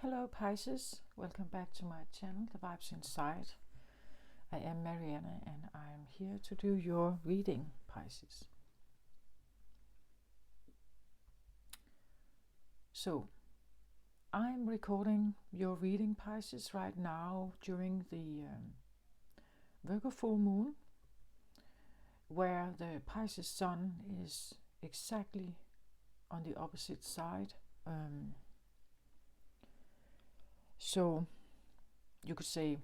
Hello Pisces, welcome back to my channel, The Vibes Inside. I am Mariana and I'm here to do your reading, Pisces. So, I'm recording your reading, Pisces, right now during the Virgo full moon, where the Pisces sun is exactly on the opposite side. So you could say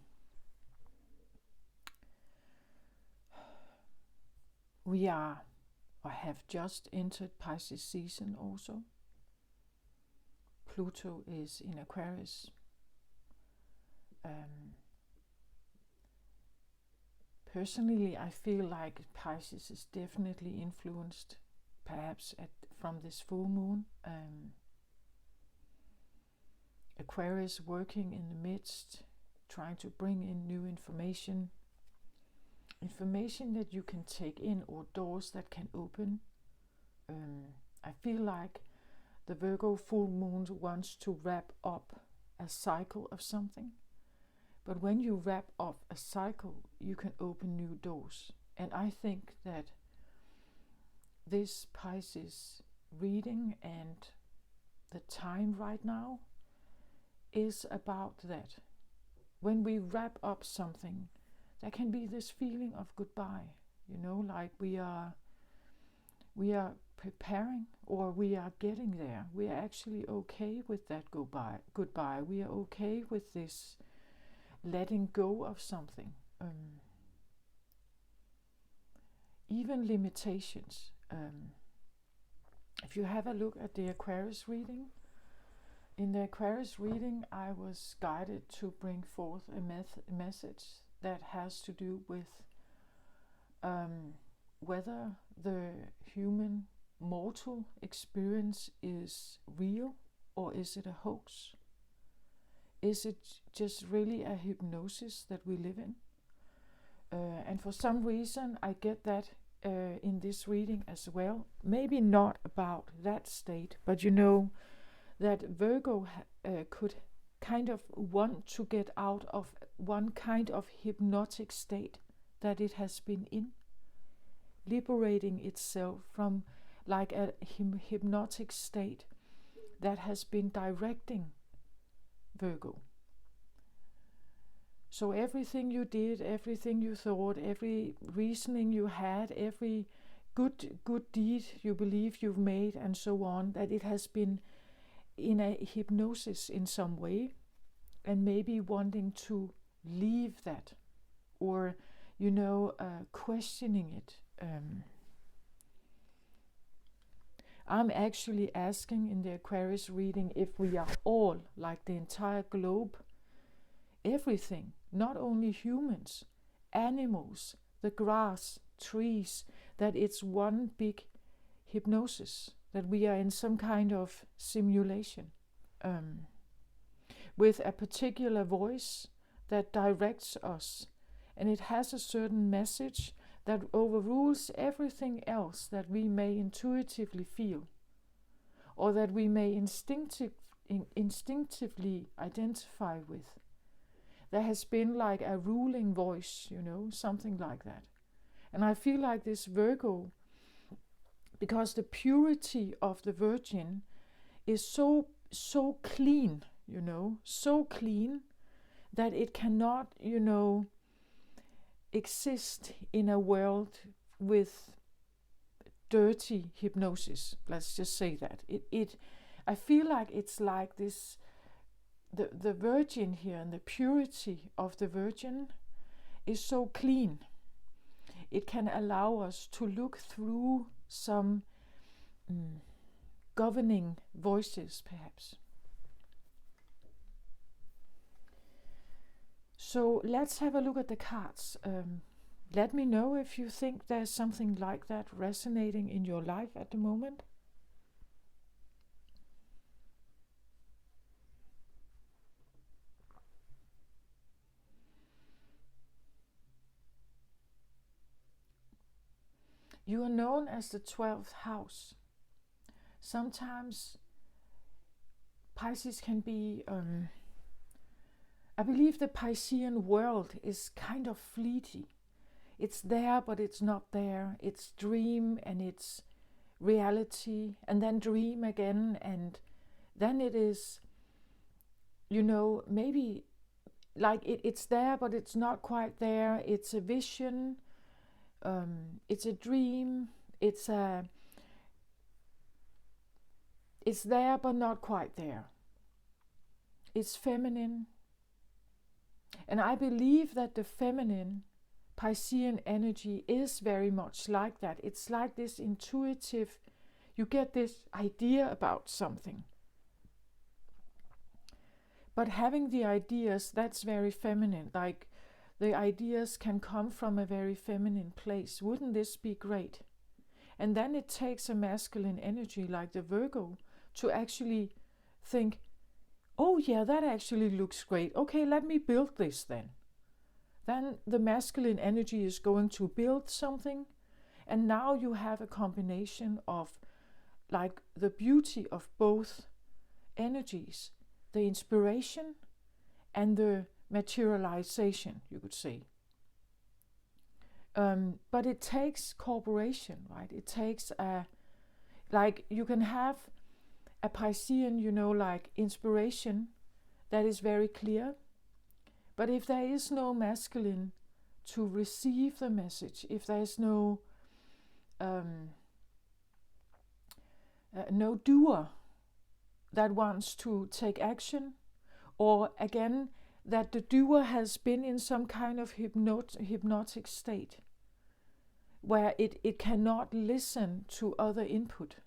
we are or have just entered Pisces season also. Pluto is in Aquarius. Personally, I feel like Pisces is definitely influenced perhaps from this full moon. Aquarius working in the midst, trying to bring in new information that you can take in or doors that can open. I feel like the Virgo full moon wants to wrap up a cycle of something. But when you wrap up a cycle, you can open new doors. And I think that this Pisces reading and the time right now is about that. When we wrap up something, there can be this feeling of goodbye, like we are preparing, or we are getting there. We are actually okay with that goodbye. We are okay with this letting go of something. Even limitations. If you have a look at the Aquarius reading, in the Aquarius reading, I was guided to bring forth a message that has to do with whether the human mortal experience is real or is it a hoax? Is it just really a hypnosis that we live in? And for some reason, I get that in this reading as well. Maybe not about that state, but that Virgo could kind of want to get out of one kind of hypnotic state that it has been in, liberating itself from like a hypnotic state that has been directing Virgo. So everything you did, everything you thought, every reasoning you had, every good deed you believe you've made, and so on, that it has been in a hypnosis in some way, and maybe wanting to leave that, or questioning it. I'm actually asking in the Aquarius reading if we are all, like the entire globe, everything, not only humans, animals, the grass, trees, that it's one big hypnosis, that we are in some kind of simulation with a particular voice that directs us, and it has a certain message that overrules everything else that we may intuitively feel, or that we may instinctively identify with. There has been like a ruling voice, something like that. And I feel like this Virgo, because the purity of the Virgin is so clean, so clean that it cannot, exist in a world with dirty hypnosis. Let's just say that. I feel like it's like this, the Virgin here, and the purity of the Virgin is so clean. It can allow us to look through some governing voices, perhaps. So let's have a look at the cards. Let me know if you think there's something like that resonating in your life at the moment. You are known as the 12th house. Sometimes Pisces can be, I believe the Piscean world is kind of fleeting. It's there, but it's not there. It's dream and it's reality, and then dream again, and then it is, maybe like it's there, but it's not quite there. It's a vision, it's a dream, it's there, but not quite there. It's feminine. And I believe that the feminine Piscean energy is very much like that. It's like this intuitive, you get this idea about something. But having the ideas, that's very feminine. Like the ideas can come from a very feminine place. Wouldn't this be great? And then it takes a masculine energy like the Virgo to actually think, oh yeah, that actually looks great. Okay, let me build this then. Then the masculine energy is going to build something, and now you have a combination of like the beauty of both energies, the inspiration and the materialization, you could say. But it takes cooperation, right? It takes like you can have a Piscean, like inspiration that is very clear. But if there is no masculine to receive the message, if there is no doer that wants to take action, or again, that the doer has been in some kind of hypnotic state where it cannot listen to other input,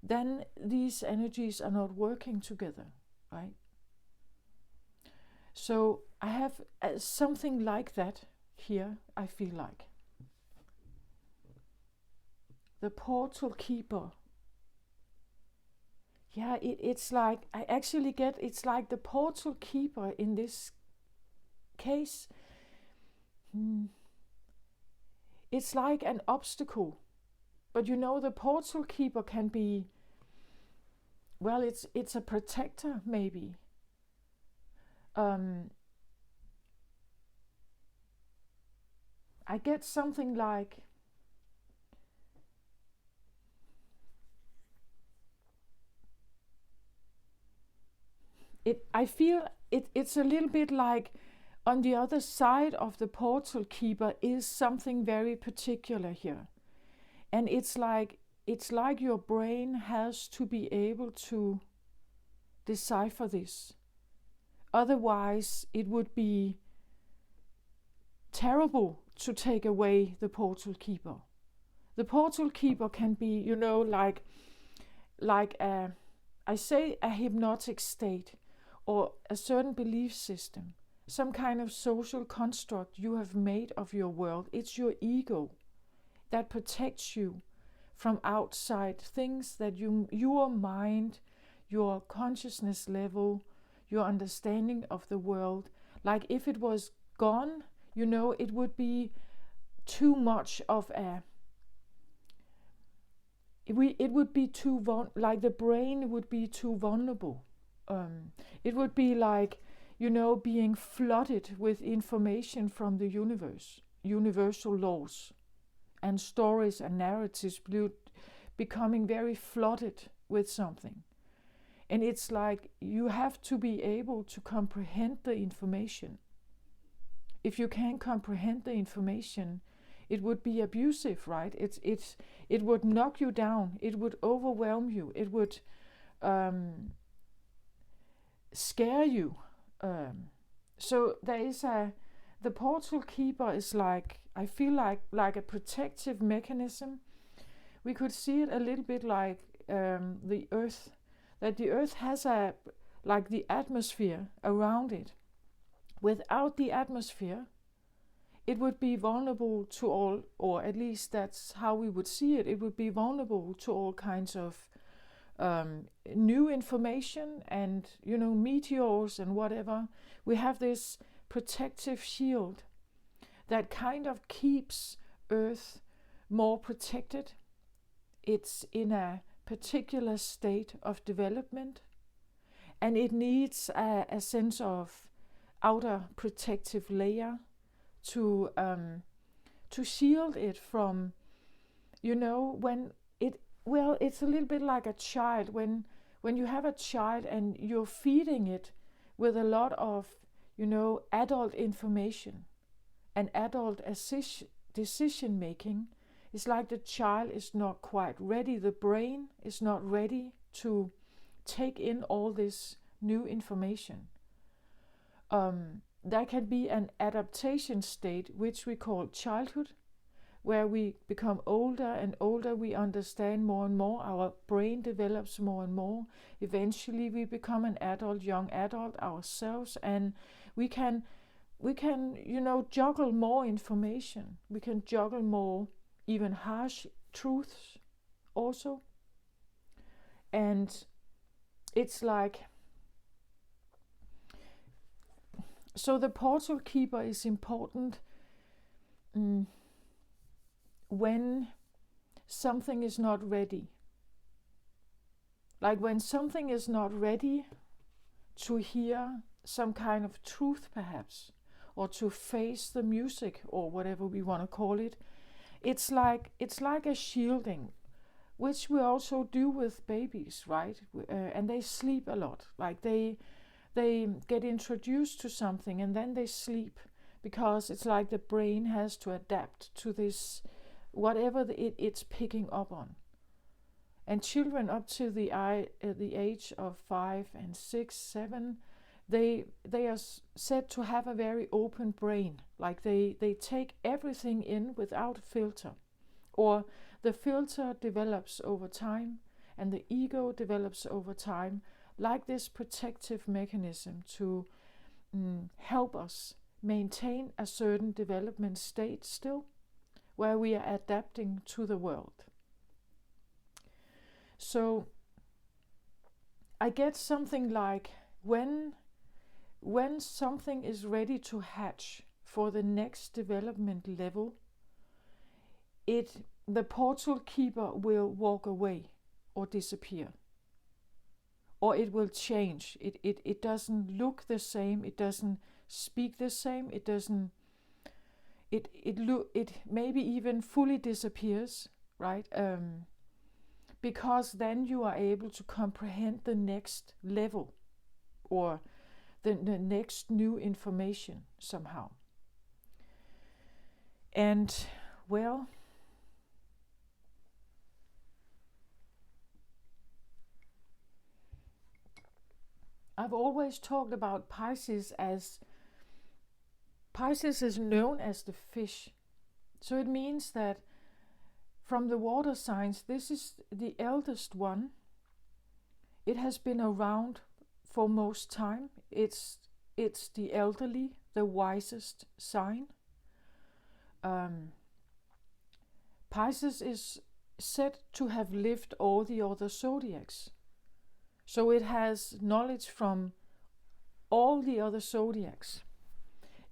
then these energies are not working together, right? So I have something like that here, I feel like. The portal keeper. Yeah, it's like, I actually get, it's like the portal keeper in this case. It's like an obstacle. But the portal keeper can be, well, it's a protector maybe. I get something like I feel it's a little bit like on the other side of the portal keeper is something very particular here. And it's like your brain has to be able to decipher this. Otherwise, it would be terrible to take away the portal keeper. The portal keeper can be, like a hypnotic state, or a certain belief system, some kind of social construct you have made of your world. It's your ego that protects you from outside things that your mind, your consciousness level, your understanding of the world, like if it was gone, it would be too much of it would be too like the brain would be too vulnerable. It would be like, being flooded with information from the universe, universal laws and stories and narratives, becoming very flooded with something. And it's like you have to be able to comprehend the information. If you can't comprehend the information, it would be abusive, right? It would knock you down. It would overwhelm you. It would scare you. So there is the portal keeper is like, I feel like a protective mechanism. We could see it a little bit like the earth, that the earth has the atmosphere around it. Without the atmosphere, it would be vulnerable to all, or at least that's how we would see it. It would be vulnerable to all kinds of new information and, meteors and whatever. We have this protective shield that kind of keeps Earth more protected. It's in a particular state of development. And it needs a sense of outer protective layer to shield it from, when it's a little bit like a child. When you have a child and you're feeding it with a lot of, adult information and adult decision making, it's like the child is not quite ready. The brain is not ready to take in all this new information. There can be an adaptation state, which we call childhood, where we become older and older, we understand more and more, our brain develops more and more. Eventually we become an adult, young adult ourselves, and we can juggle more information. We can juggle more even harsh truths also. And it's like, so the portal keeper is important when something is not ready. Like when something is not ready to hear some kind of truth perhaps, or to face the music or whatever we want to call it. It's like a shielding, which we also do with babies, right? And they sleep a lot. Like they get introduced to something and then they sleep, because it's like the brain has to adapt to this, whatever it's picking up on. And children up to the age of 5 and 6, 7, they are said to have a very open brain. Like they take everything in without filter, or the filter develops over time and the ego develops over time, like this protective mechanism to help us maintain a certain development state still, where we are adapting to the world. So I get something like, when something is ready to hatch for the next development level, the portal keeper will walk away or disappear, or it will change. It doesn't look the same, it doesn't speak the same, it maybe even fully disappears, right? Because then you are able to comprehend the next level, or the next new information somehow. And well, I've always talked about Pisces is known as the fish. So it means that from the water signs, this is the eldest one. It has been around for most time. It's the elderly, the wisest sign. Pisces is said to have lived all the other zodiacs. So it has knowledge from all the other zodiacs.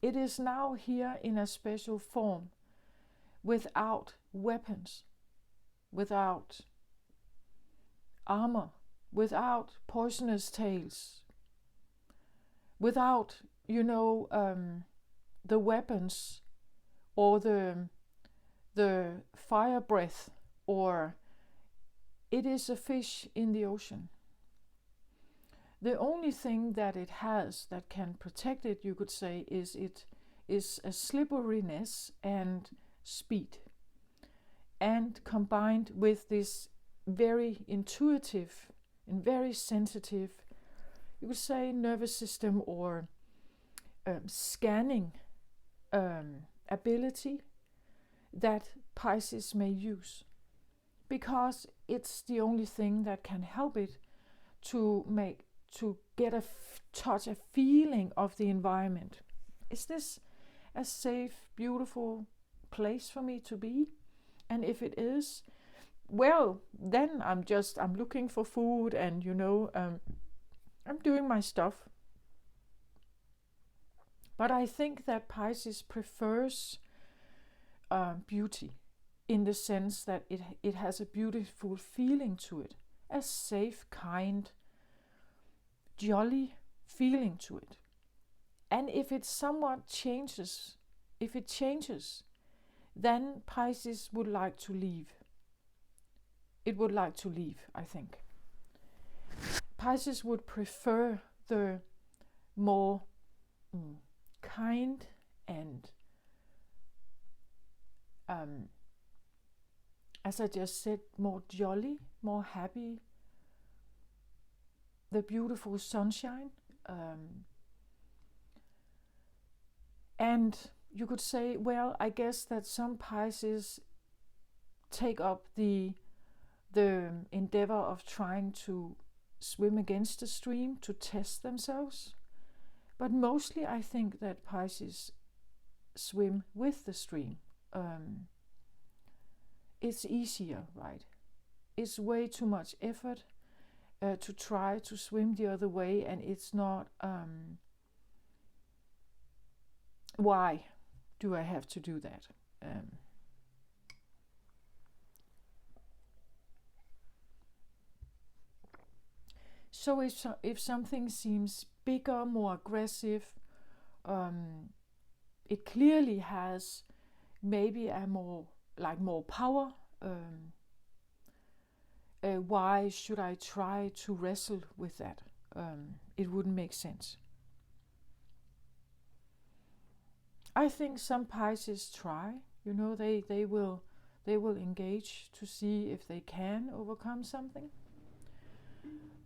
It is now here in a special form, without weapons, without armor, without poisonous tails, without, the weapons or the fire breath, or it is a fish in the ocean. The only thing that it has that can protect it, you could say, is a slipperiness and speed, and combined with this very intuitive and very sensitive, you could say, nervous system, or scanning ability that Pisces may use, because it's the only thing that can help it to get a feeling of the environment. Is this a safe, beautiful place for me to be? And if it is, well, then I'm looking for food, and I'm doing my stuff. But I think that Pisces prefers beauty, in the sense that it has a beautiful feeling to it, a safe, kind, jolly feeling to it. And if it somewhat changes, then Pisces would like to leave. It would like to leave, I think. Pisces would prefer the more kind and, as I just said, more jolly, more happy, the beautiful sunshine. And you could say, well, I guess that some Pisces take up the endeavor of trying to swim against the stream to test themselves. But mostly I think that Pisces swim with the stream. It's easier, right? It's way too much effort to try to swim the other way, and it's not, why do I have to do that? So if something seems bigger, more aggressive, it clearly has maybe a more power. Why should I try to wrestle with that? It wouldn't make sense. I think some Pisces try. They will engage to see if they can overcome something,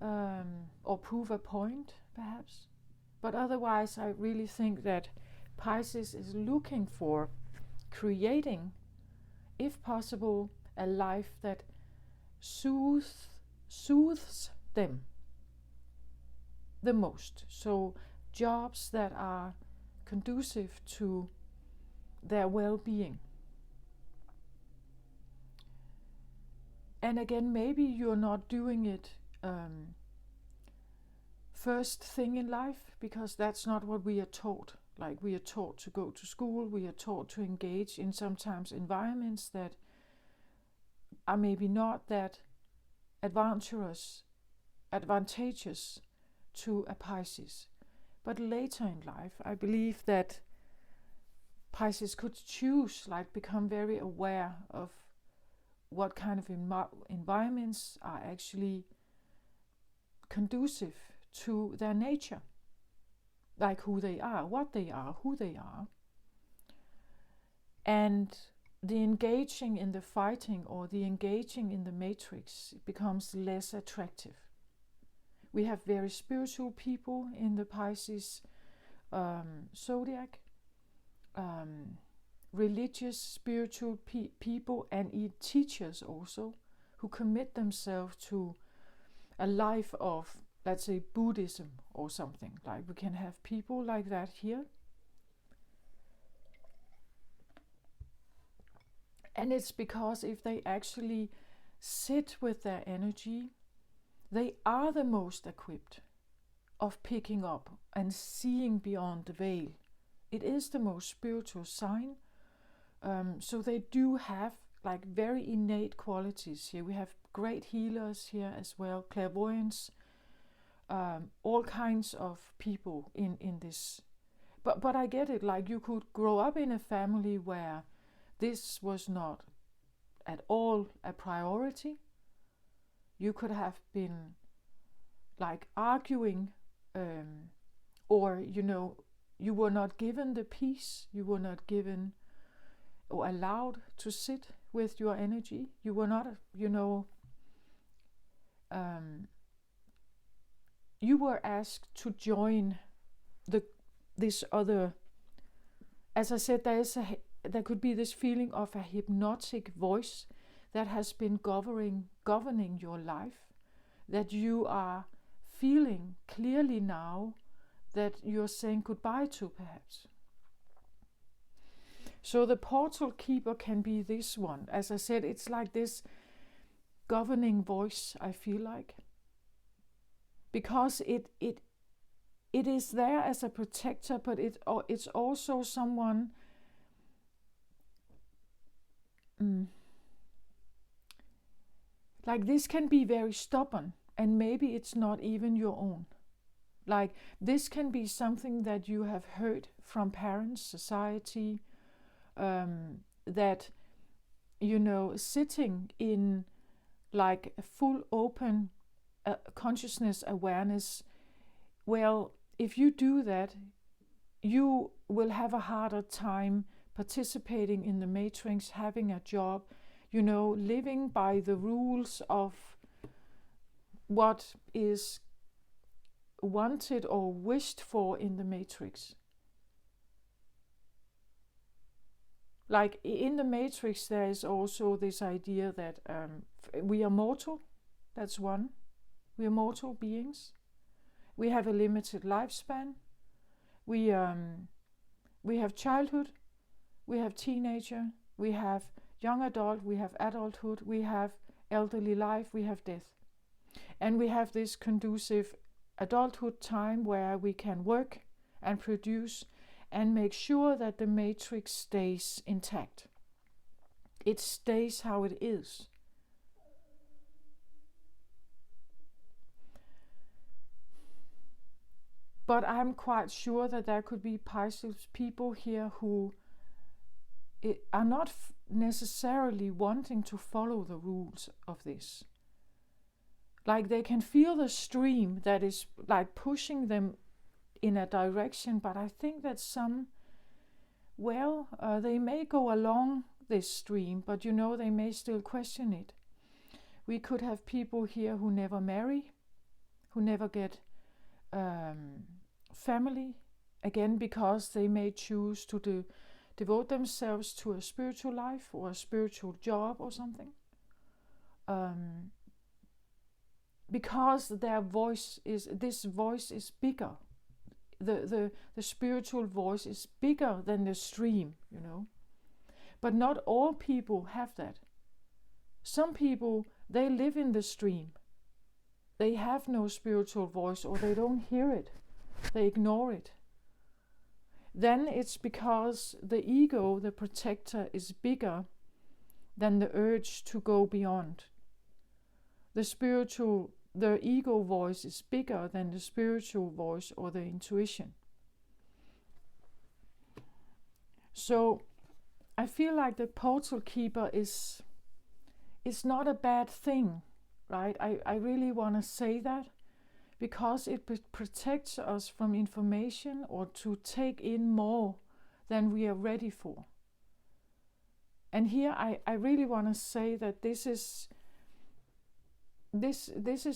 or prove a point, perhaps. But otherwise, I really think that Pisces is looking for creating, if possible, a life that soothes them the most. So jobs that are conducive to their well-being. And again, maybe you're not doing it first thing in life, because that's not what we are taught. Like, we are taught to go to school, we are taught to engage in sometimes environments that are maybe not that advantageous to a Pisces. But later in life, I believe that Pisces could choose, become very aware of what kind of environments are actually conducive to their nature, like who they are, what they are, who they are. And the engaging in the fighting or the engaging in the matrix becomes less attractive. We have very spiritual people in the Pisces zodiac, religious, spiritual people, and teachers also, who commit themselves to a life of, let's say, Buddhism or something. Like, we can have people like that here. And it's because if they actually sit with their energy, they are the most equipped of picking up and seeing beyond the veil. It is the most spiritual sign. So they do have very innate qualities here. We have great healers here as well, clairvoyants, all kinds of people in this. But I get it, you could grow up in a family where this was not at all a priority. You could have been arguing, or you were not given the peace, you were not given or allowed to sit with your energy. You were not, you were asked to join this other. As I said, there could be this feeling of a hypnotic voice that has been governing your life, that you are feeling clearly now that you're saying goodbye to, perhaps. So the portal keeper can be this one. As I said, it's like this governing voice, I feel like. Because it is there as a protector, but it's also someone this can be very stubborn, and maybe it's not even your own. Like, this can be something that you have heard from parents, society, that, sitting in like a full open consciousness awareness, well, if you do that, you will have a harder time participating in the matrix, having a job, living by the rules of what is wanted or wished for in the matrix. Like in the matrix, there is also this idea that we are mortal. That's one. We are mortal beings. We have a limited lifespan. We have childhood. We have teenager. We have young adult. We have adulthood. We have elderly life. We have death. And we have this conducive adulthood time where we can work and produce and make sure that the matrix stays intact. It stays how it is. But I'm quite sure that there could be Pisces people here who are not necessarily wanting to follow the rules of this. Like, they can feel the stream that is like pushing them in a direction, but I think that they may go along this stream, but they may still question it. We could have people here who never marry, who never get family, again, because they may choose to devote themselves to a spiritual life or a spiritual job or something. Because this voice is bigger. The spiritual voice is bigger than the stream, But not all people have that. Some people, they live in the stream. They have no spiritual voice, or they don't hear it. They ignore it. Then it's because the ego, the protector, is bigger than the urge to go beyond. The ego voice is bigger than the spiritual voice or the intuition. So I feel like the portal keeper is not a bad thing, right? I really want to say that, because it protects us from information or to take in more than we are ready for. And here I really want to say that this is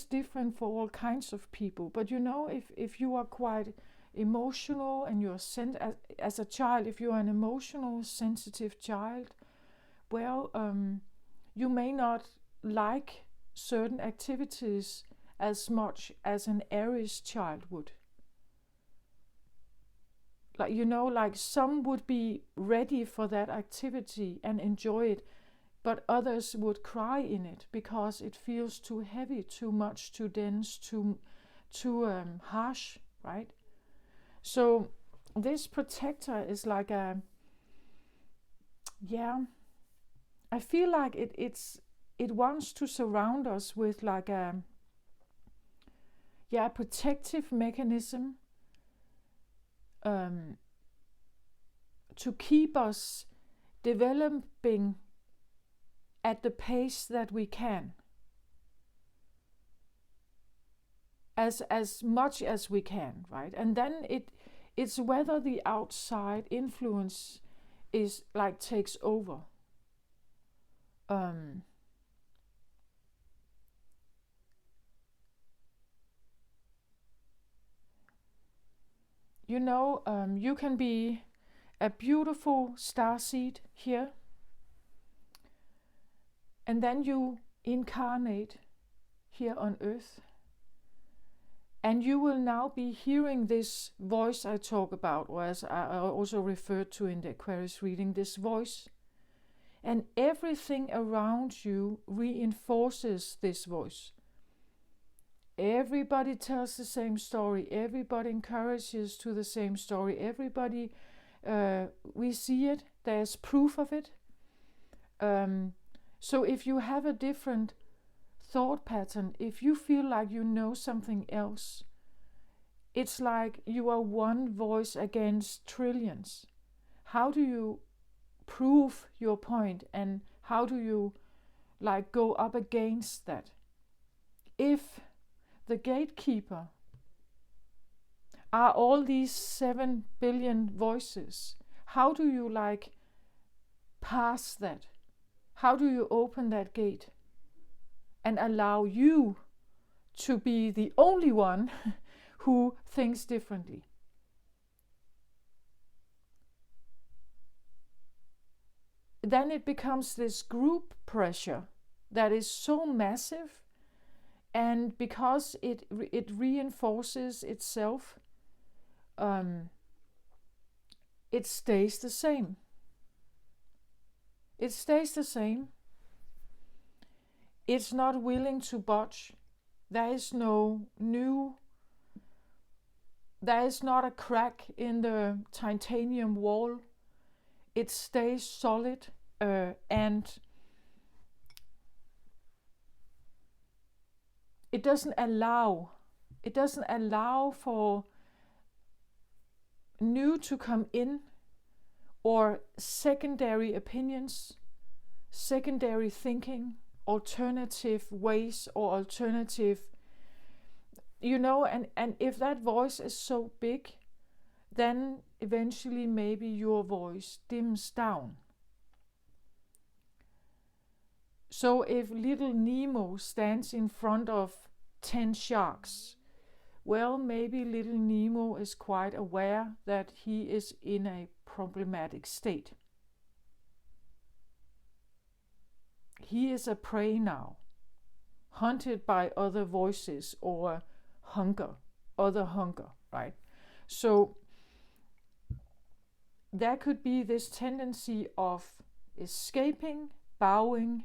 different for all kinds of people. But if you are quite emotional and you're as a child, if you're an emotional, sensitive child, well, you may not like certain activities as much as an Aries child would. Like some would be ready for that activity and enjoy it, but others would cry in it because it feels too heavy, too much, too dense, too harsh, right? So this protector is like I feel like it wants to surround us with like a protective mechanism to keep us developing at the pace that we can, as much as we can, right? And then it's whether the outside influence is like takes over. You can be a beautiful starseed here, and then you incarnate here on earth, and you will now be hearing this voice I talk about, or as I also referred to in the Aquarius reading, this voice, and everything around you reinforces this voice. Everybody tells the same story. Everybody encourages to the same story. Everybody, we see it. There's proof of it. So if you have a different thought pattern, if you feel like you know something else, it's like you are one voice against trillions. How do you prove your point, and how do you like go up against that? If the gatekeeper are all these 7 billion voices, how do you like pass that? How do you open that gate and allow you to be the only one who thinks differently? Then it becomes this group pressure that is so massive, and because it reinforces itself, it stays the same. It stays the same. It's not willing to budge. There is no new, there is not a crack in the titanium wall. It stays solid, and it doesn't allow for new to come in, or secondary opinions, secondary thinking, alternative ways, or alternative, and if that voice is so big, then eventually maybe your voice dims down. So if little Nemo stands in front of 10 sharks, well, maybe little Nemo is quite aware that he is in a problematic state. He is a prey now, hunted by other voices or other hunger, right? So there could be this tendency of escaping, bowing,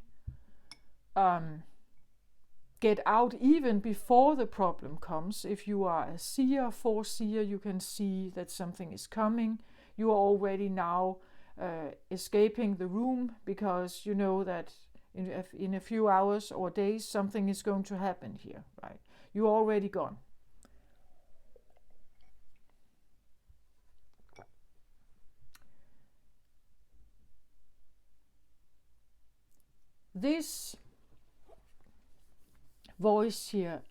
get out even before the problem comes. If you are a seer, foreseer, you can see that something is coming. You are already now escaping the room because you know that in a few hours or days something is going to happen here, right? You're already gone. This voice here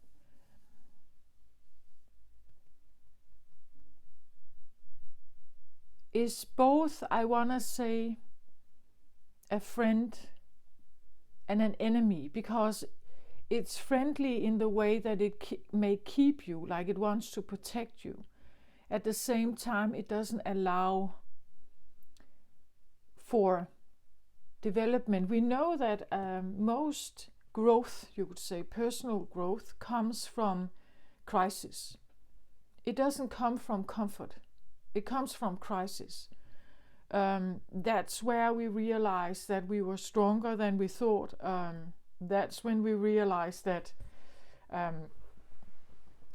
is both, I want to say, a friend and an enemy, because it's friendly in the way that it may keep you, like it wants to protect you. At the same time, it doesn't allow for development. We know that most growth, you could say, personal growth, comes from crisis. It doesn't come from comfort. It comes from crisis. That's where we realize that we were stronger than we thought. That's when we realized that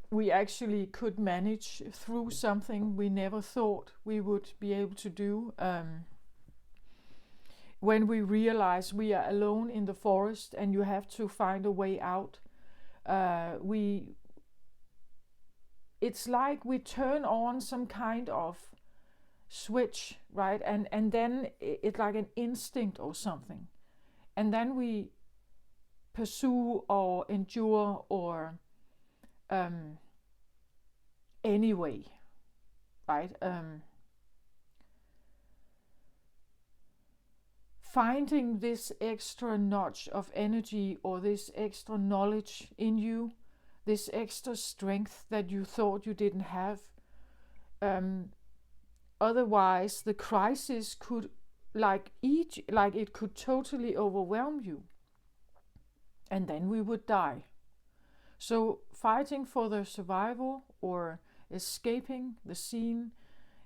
we actually could manage through something we never thought we would be able to do. When we realize we are alone in the forest and you have to find a way out, it's like we turn on some kind of switch, right? And then it's like an instinct or something. And then we pursue or endure or anyway, right? Finding this extra notch of energy or this extra knowledge in you, this extra strength that you thought you didn't have. Otherwise, the crisis could, it could totally overwhelm you, and then we would die. So fighting for the survival or escaping the scene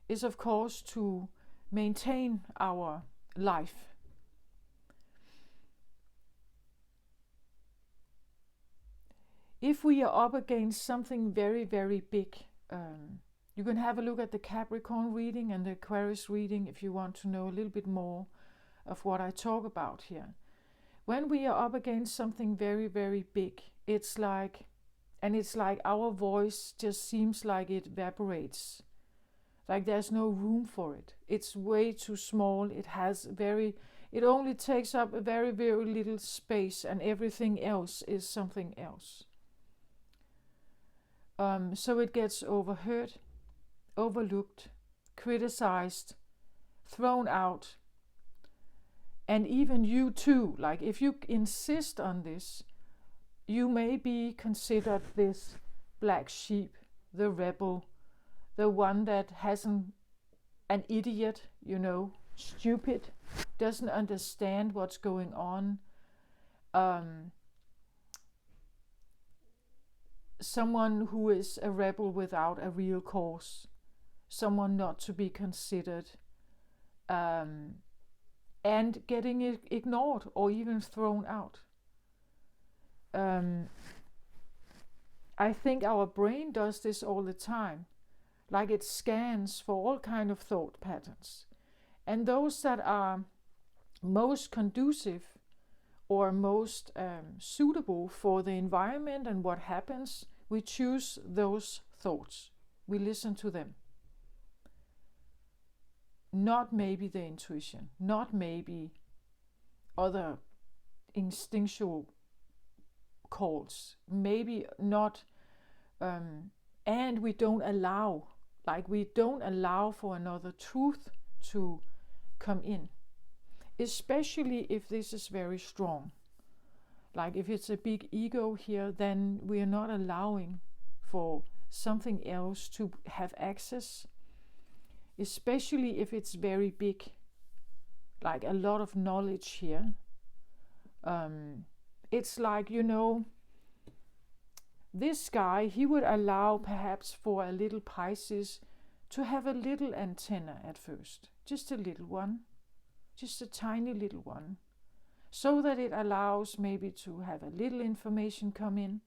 is, of course, to maintain our life. If we are up against something very, very big, you can have a look at the Capricorn reading and the Aquarius reading if you want to know a little bit more of what I talk about here. When we are up against something very, very big, it's like And it's like our voice just seems like it evaporates. Like there's no room for it. It's way too small. It only takes up a very, very little space, and everything else is something else. So it gets overheard, overlooked, criticized, thrown out. And even you too, like if you insist on this, you may be considered this black sheep, the rebel, the one that hasn't, an idiot, stupid, doesn't understand what's going on. Someone who is a rebel without a real cause, someone not to be considered, and getting ignored or even thrown out. I think our brain does this all the time. Like it scans for all kind of thought patterns. And those that are most conducive or most suitable for the environment and what happens, we choose those thoughts. We listen to them. Not maybe the intuition, not maybe other instinctual calls, maybe not, and we don't allow for another truth to come in, especially if this is very strong. Like if it's a big ego here, then we are not allowing for something else to have access, especially if it's very big, like a lot of knowledge here. It's like, this guy, he would allow perhaps for a little Pisces to have a little antenna at first, just a little one, just a tiny little one, so that it allows maybe to have a little information come in.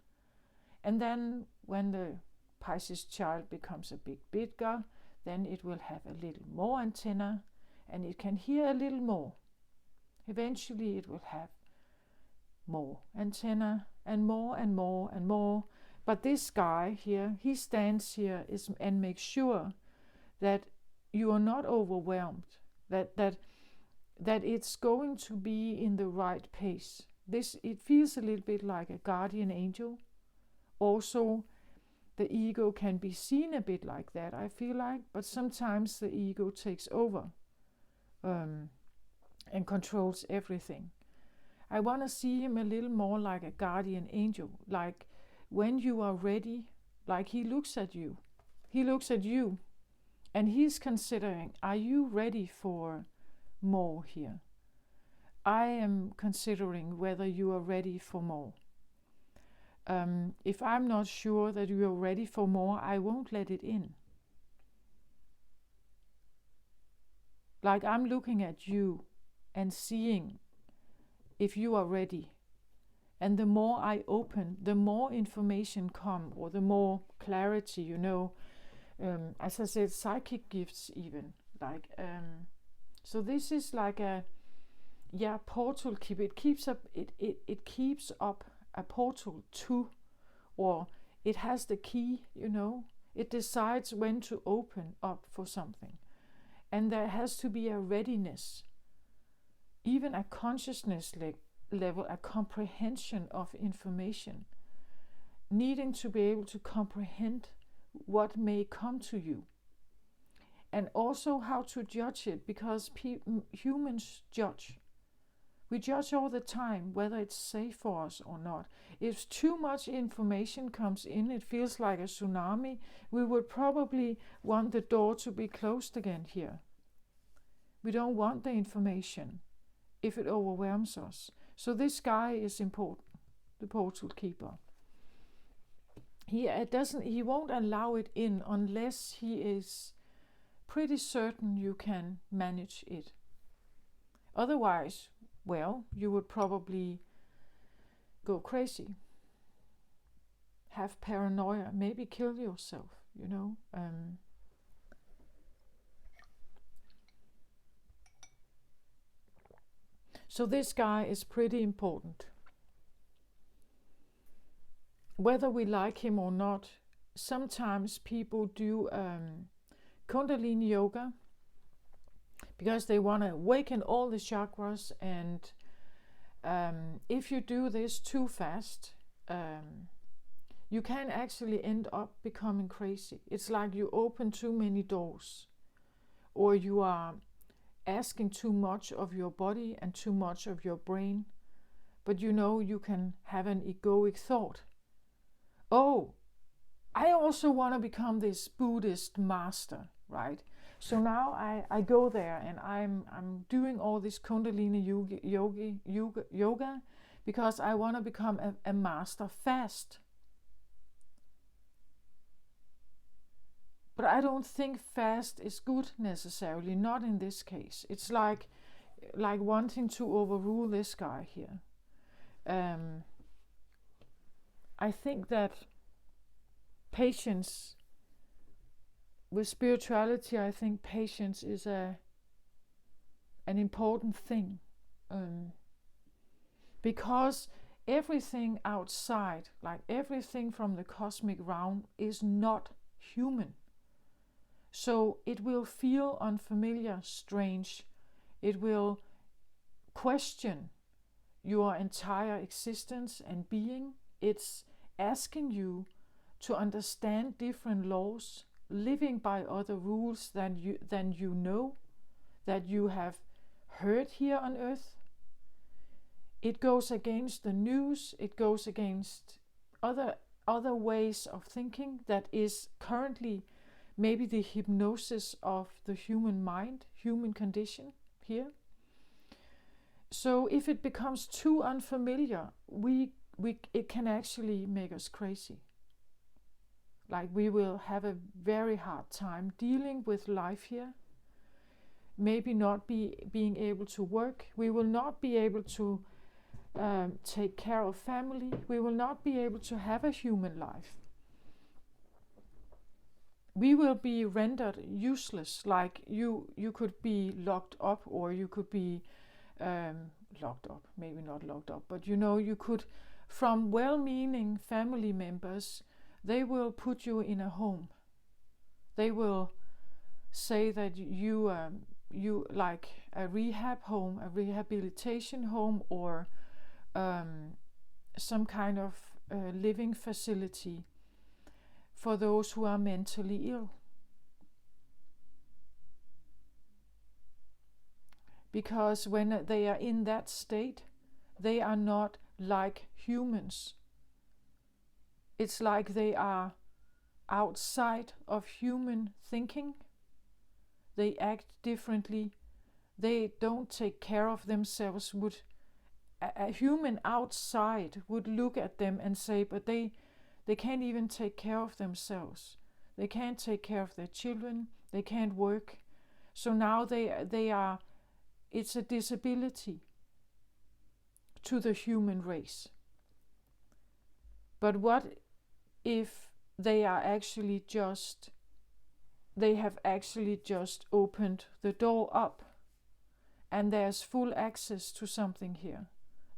And then when the Pisces child becomes a bit bigger, then it will have a little more antenna and it can hear a little more. Eventually it will have more antenna and more and more and more. But this guy here, he stands here and makes sure that you are not overwhelmed, that it's going to be in the right pace. It feels a little bit like a guardian angel. Also, the ego can be seen a bit like that, I feel like, but sometimes the ego takes over and controls everything. I want to see him a little more like a guardian angel, like when you are ready, like he looks at you, and he's considering, are you ready for more here? I am considering whether you are ready for more. If I'm not sure that you are ready for more, I won't let it in. Like I'm looking at you and seeing if you are ready. And the more I open, the more information come, or the more clarity, as I said, psychic gifts even. So this is like a portal keep. It keeps up a portal to, or it has the key, it decides when to open up for something. And there has to be a readiness, even a consciousness level, a comprehension of information, needing to be able to comprehend what may come to you. And also how to judge it, because humans judge. We judge all the time whether it's safe for us or not. If too much information comes in, it feels like a tsunami, we would probably want the door to be closed again here. We don't want the information if it overwhelms us. So this guy is important, the portal keeper. He won't allow it in unless he is pretty certain you can manage it. Otherwise, well, you would probably go crazy, have paranoia, maybe kill yourself, So this guy is pretty important. whether we like him or not, sometimes people do Kundalini yoga because they want to awaken all the chakras, and if you do this too fast, you can actually end up becoming crazy. It's like you open too many doors, or you are asking too much of your body and too much of your brain. But you can have an egoic thought. Oh, I also want to become this Buddhist master, right? So now I go there and I'm doing all this Kundalini yoga because I want to become a master fast. But I don't think fast is good necessarily, not in this case. It's like wanting to overrule this guy here. I think that patience with spirituality, I think patience is an important thing, because everything outside, like everything from the cosmic realm, is not human. So it will feel unfamiliar, strange. It will question your entire existence and being. It's asking you to understand different laws, living by other rules than you know, that you have heard here on earth. It goes against the news. It goes against other ways of thinking that is currently maybe the hypnosis of the human mind, human condition here. So if it becomes too unfamiliar, it can actually make us crazy. Like we will have a very hard time dealing with life here. Maybe not being able to work. We will not be able to take care of family. We will not be able to have a human life. We will be rendered useless. Like you could be locked up, or you could be locked up. Maybe not locked up, but you could, from well-meaning family members, they will put you in a home. They will say that you like a rehab home, a rehabilitation home, or some kind of living facility for those who are mentally ill. Because when they are in that state, they are not like humans. It's like they are outside of human thinking. They act differently. They don't take care of themselves. A human outside would look at them and say, but they can't even take care of themselves. They can't take care of their children. They can't work. So now they are, it's a disability to the human race. But what if they have actually just opened the door up, and there's full access to something here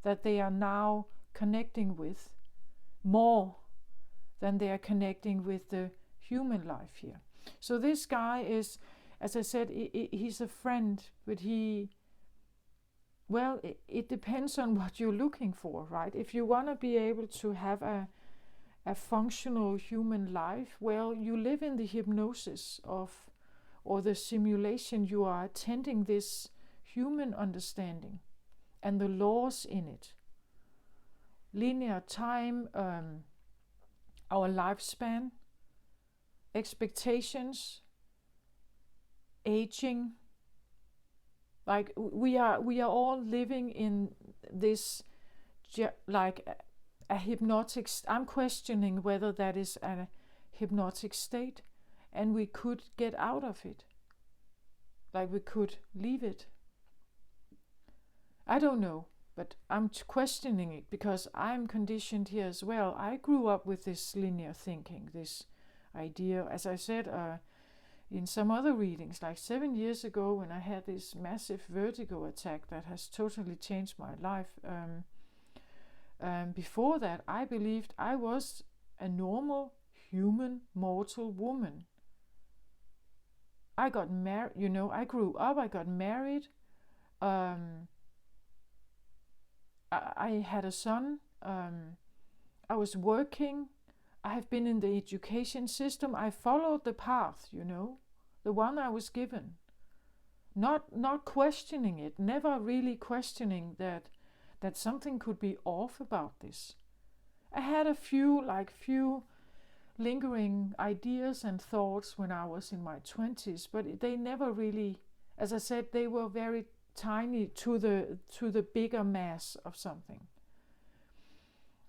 that they are now connecting with more than they are connecting with the human life here. So this guy is, as I said, he's a friend, but it depends on what you're looking for, right? If you want to be able to have a functional human life, well, you live in the hypnosis of, or the simulation, you are attending this human understanding and the laws in it. Linear time, our lifespan, expectations, aging. Like we are all living in this, like a hypnotic. I'm questioning whether that is a hypnotic state, and we could get out of it. Like we could leave it. I don't know, but I'm questioning it because I'm conditioned here as well. I grew up with this linear thinking, this idea, as I said in some other readings, like 7 years ago when I had this massive vertigo attack that has totally changed my life. Before that, I believed I was a normal human mortal woman. I got married, I grew up, I got married, I had a son, I was working, I have been in the education system, I followed the path, the one I was given. Not questioning it, never really questioning that something could be off about this. I had a few lingering ideas and thoughts when I was in my 20s, but they never really, as I said, they were very tiny to the bigger mass of something.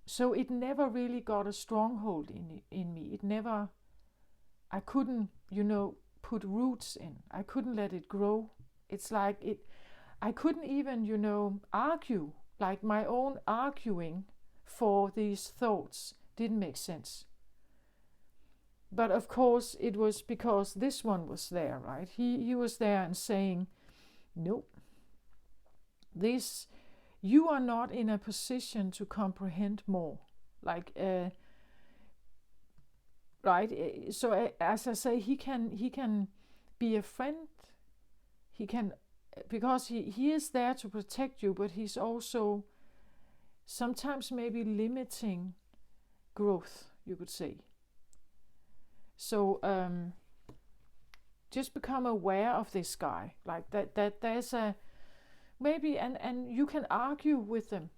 So it never really got a stronghold in me. I couldn't, put roots in. I couldn't let it grow. It's like I couldn't even, argue. Like my own arguing for these thoughts didn't make sense. But of course it was because this one was there, right? He was there and saying, nope, you are not in a position to comprehend more. Right? So as I say, he can be a friend. He can, because he is there to protect you, but he's also sometimes maybe limiting growth, you could say. So just become aware of this guy, like that there's a maybe, and you can argue with them,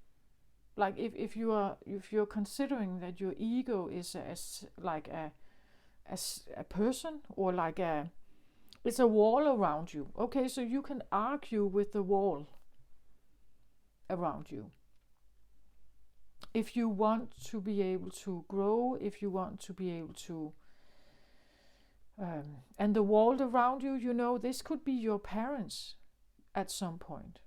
like if you're considering that your ego is a person, or it's a wall around you. Okay, so you can argue with the wall around you. If you want to be able to grow, if you want to be able to and the wall around you, this could be your parents at some point.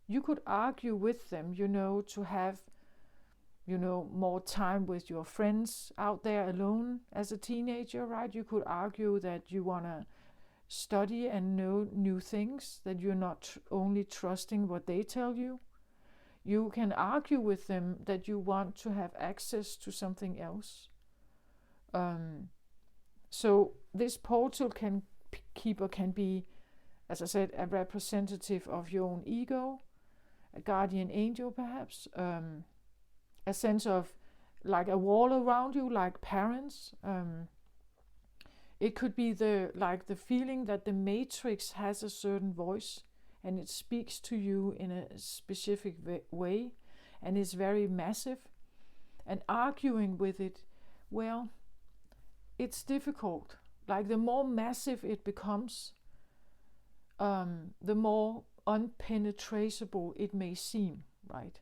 You could argue with them, to have, more time with your friends out there alone as a teenager, right? You could argue that you want to study and know new things, that you're not only trusting what they tell you. You can argue with them that you want to have access to something else. So this portal keeper can be, as I said, a representative of your own ego, a guardian angel perhaps, a sense of like a wall around you, like parents. It could be the feeling that the matrix has a certain voice and it speaks to you in a specific way and is very massive, and arguing with it, well, it's difficult. Like the more massive it becomes, the more unpenetratable it may seem, right?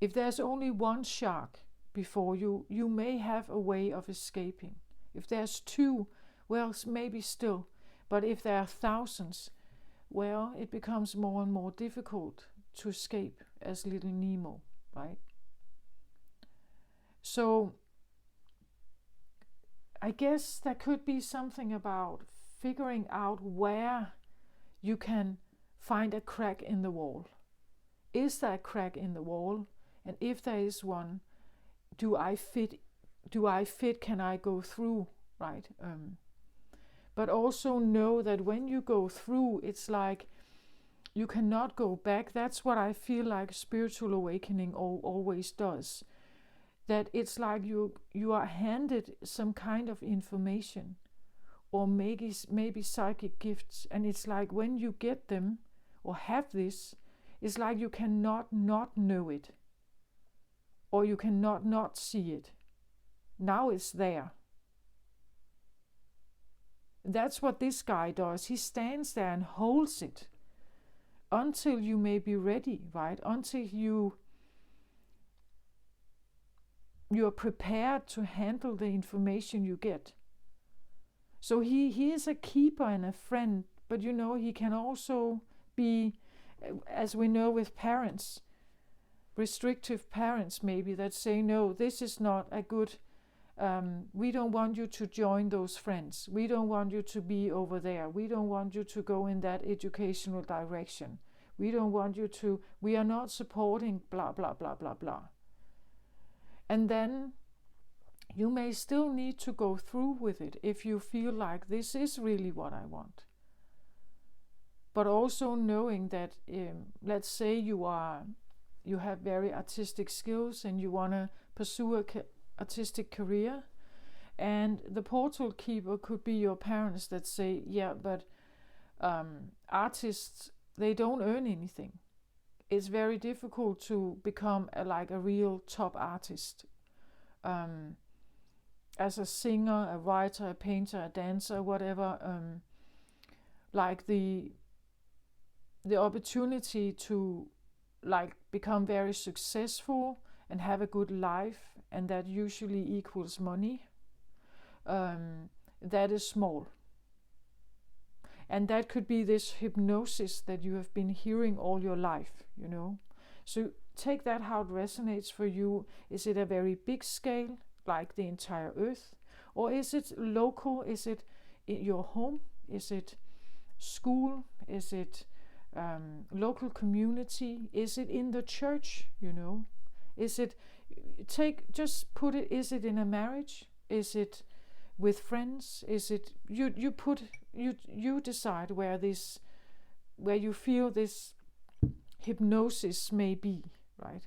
If there's only one shark before you, you may have a way of escaping. If there's two, well, maybe still. But if there are thousands, well, it becomes more and more difficult to escape as little Nemo, right? So I guess there could be something about figuring out where you can find a crack in the wall. Is there a crack in the wall? And if there is one, do I fit? Can I go through? Right? But also know that when you go through, it's like you cannot go back. That's what I feel like spiritual awakening always does. That it's like you are handed some kind of information, or maybe psychic gifts, and it's like when you get them or have this, it's like you cannot not know it, or you cannot not see it. Now it's there. That's what this guy does. He stands there and holds it until you may be ready, right? Until you are prepared to handle the information you get. So he is a keeper and a friend, but he can also be, as we know with parents, restrictive parents maybe, that say, no, this is not a good, we don't want you to join those friends. We don't want you to be over there. We don't want you to go in that educational direction. We don't want you to, we are not supporting blah, blah, blah, blah, blah. And then you may still need to go through with it if you feel like this is really what I want. But also knowing that, let's say you have very artistic skills and you want to pursue a artistic career, and the portal keeper could be your parents that say, yeah, but artists, they don't earn anything. It's very difficult to become a real top artist. As a singer, a writer, a painter, a dancer, whatever, like the opportunity to become very successful and have a good life, and that usually equals money, that is small. And that could be this hypnosis that you have been hearing all your life, So take that how it resonates for you. Is it a very big scale, like the entire earth? Or is it local? Is it in your home? Is it school? Is it local community? Is it in the church? Is it, just put it, is it in a marriage? Is it with friends? Is it, you decide where you feel this hypnosis may be, right?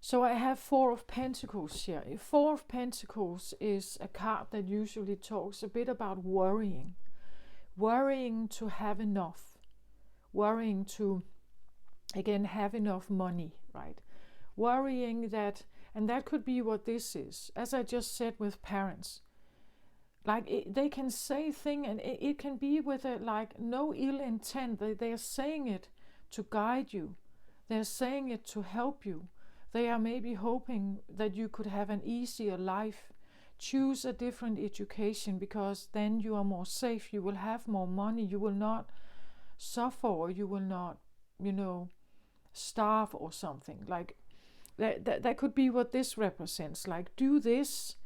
So I have Four of Pentacles here. Four of Pentacles is a card that usually talks a bit about worrying. Worrying to have enough. Worrying to, again, have enough money, right? Worrying that, and that could be what this is. As I just said with parents, they can say things, and it can be with no ill intent. They are saying it to guide you. They're saying it to help you. They are maybe hoping that you could have an easier life. Choose a different education because then you are more safe. You will have more money. You will not suffer, or you will not, starve or something. That could be what this represents. Do this,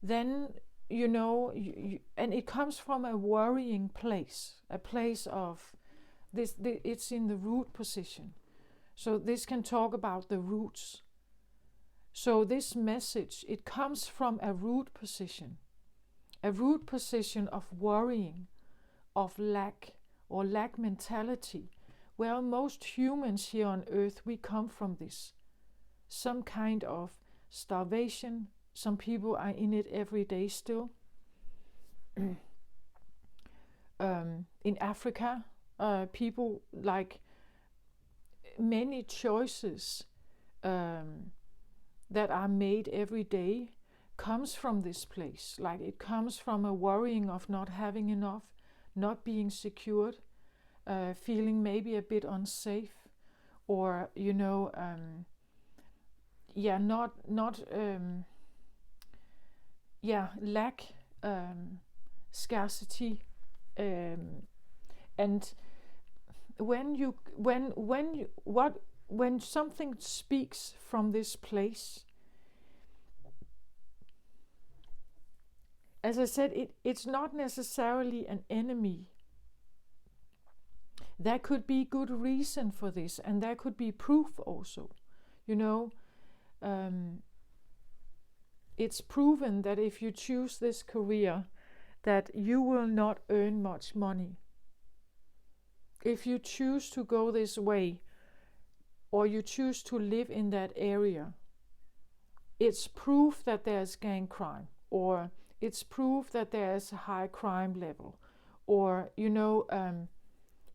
then, and it comes from a worrying place, a place of this. It's in the root position. So this can talk about the roots. So this message, it comes from a root position of worrying, of lack, or lack mentality. Well, most humans here on earth, we come from this. Some kind of starvation. Some people are in it every day still. In Africa, people many choices that are made every day comes from this place. It comes from a worrying of not having enough, not being secured, feeling maybe a bit unsafe, or lack, scarcity, and when something speaks from this place, as I said, it's not necessarily an enemy. There could be good reason for this, and there could be proof also. It's proven that if you choose this career, that you will not earn much money. If you choose to go this way, or you choose to live in that area, it's proof that there's gang crime, or it's proof that there's a high crime level, or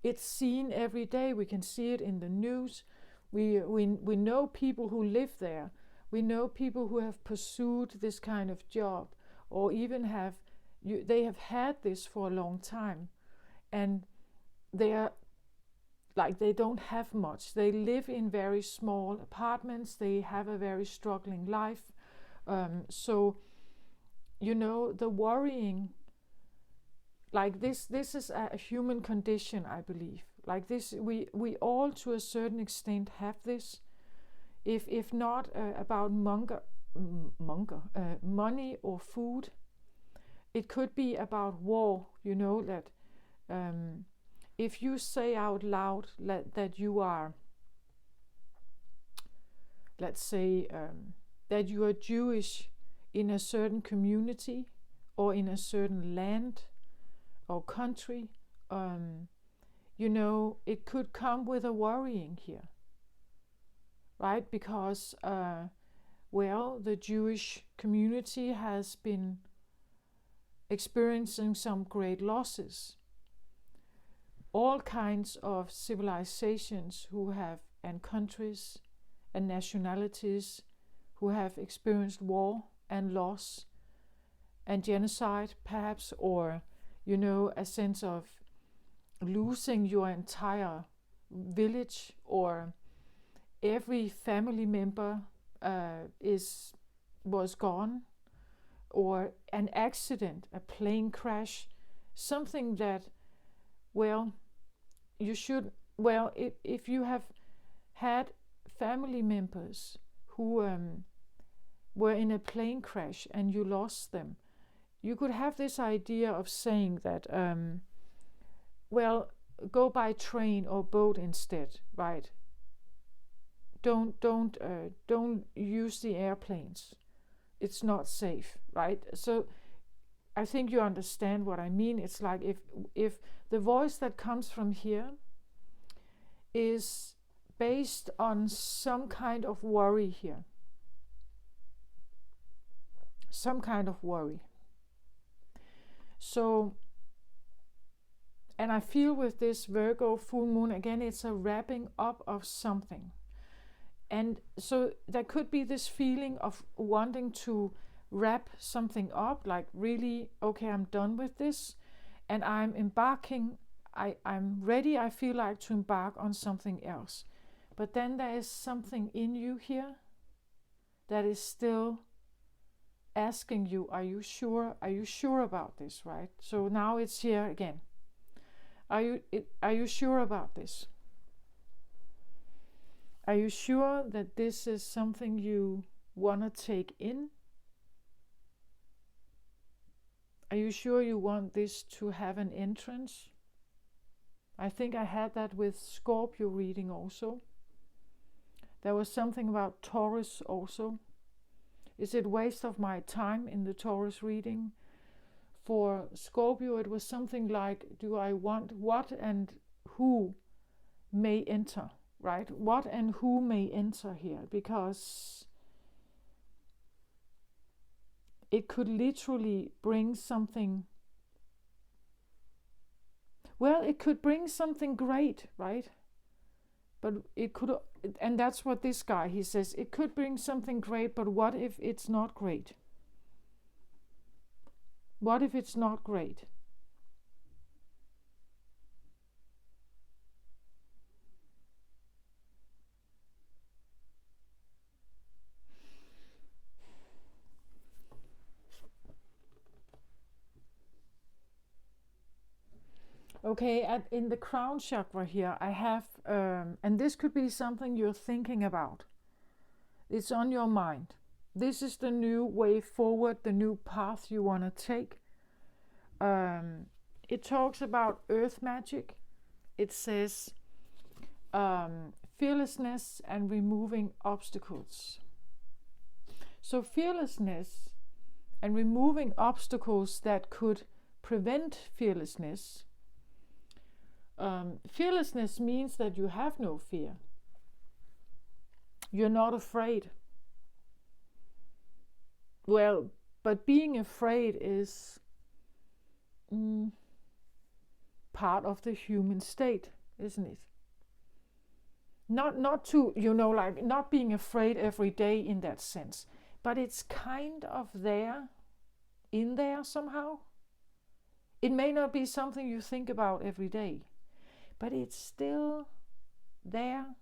it's seen every day. We can see it in the news. We know people who live there. We know people who have pursued this kind of job, or even they have had this for a long time, and they are they don't have much. They live in very small apartments. They have a very struggling life. So the worrying, this is a human condition, I believe. This, we all to a certain extent have this. If not about money or food, it could be about war. That If you say out loud that you are, let's say, that you are Jewish in a certain community or in a certain land or country, it could come with a worrying here, right? Because, the Jewish community has been experiencing some great losses. All kinds of civilizations and countries and nationalities who have experienced war and loss and genocide, perhaps, or, a sense of losing your entire village, or every family member was gone, or an accident, a plane crash, something that, if you have had family members who were in a plane crash and you lost them, you could have this idea of saying that, go by train or boat instead, right? Don't use the airplanes. It's not safe, right? So I think you understand what I mean. It's like if the voice that comes from here is based on some kind of worry here, some kind of worry. So, and I feel with this Virgo full moon, again, it's a wrapping up of something. And so there could be this feeling of wanting to wrap something up, like really, okay, I'm done with this, and I'm embarking, I'm ready, I feel like, to embark on something else. But then there is something in you here that is still asking you, are you sure? Are you sure about this, right? So now it's here again. Are you sure about this? Are you sure that this is something you want to take in? Are you sure you want this to have an entrance? I think I had that with Scorpio reading also. There was something about Taurus also. Is it waste of my time in the Taurus reading? For Scorpio, it was something like, do I want what and who may enter, right? What and who may enter here? Because it could literally bring something, it could bring something great, right? But it could, and that's what this guy, he says, it could bring something great, but what if it's not great? What if it's not great? Okay, in the crown chakra here, I have, and this could be something you're thinking about. It's on your mind. This is the new way forward, the new path you want to take. It talks about earth magic. It says fearlessness and removing obstacles. So fearlessness and removing obstacles that could prevent fearlessness. Fearlessness means that you have no fear. You're not afraid. But being afraid is part of the human state, isn't it? Not to, like not being afraid every day in that sense, but it's kind of in there somehow. It may not be something you think about every day, but it's still there.